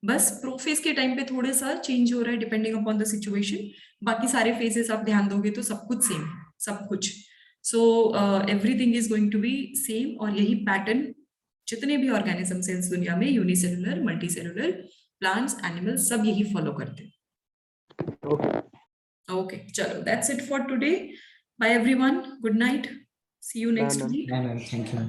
बस प्रोफेज के टाइम पे थोड़ा सा चेंज हो रहा है डिपेंडिंग अपॉन द सिचुएशन। बाकी सारे फेजेस आप ध्यान दोगे तो सब कुछ सेम है, सब कुछ। So everything is going to be same. और यही पैटर्न जितने भी ऑर्गेनिज्म सेल्स दुनिया में, यूनिसेलुलर, मल्टीसेलुलर, प्लांट्स, एनिमल्स, सब यही फॉलो करते हैं। ओके चलो, that's it for today. Bye everyone, good night, see you next week. Bye, ma'am. Thank you.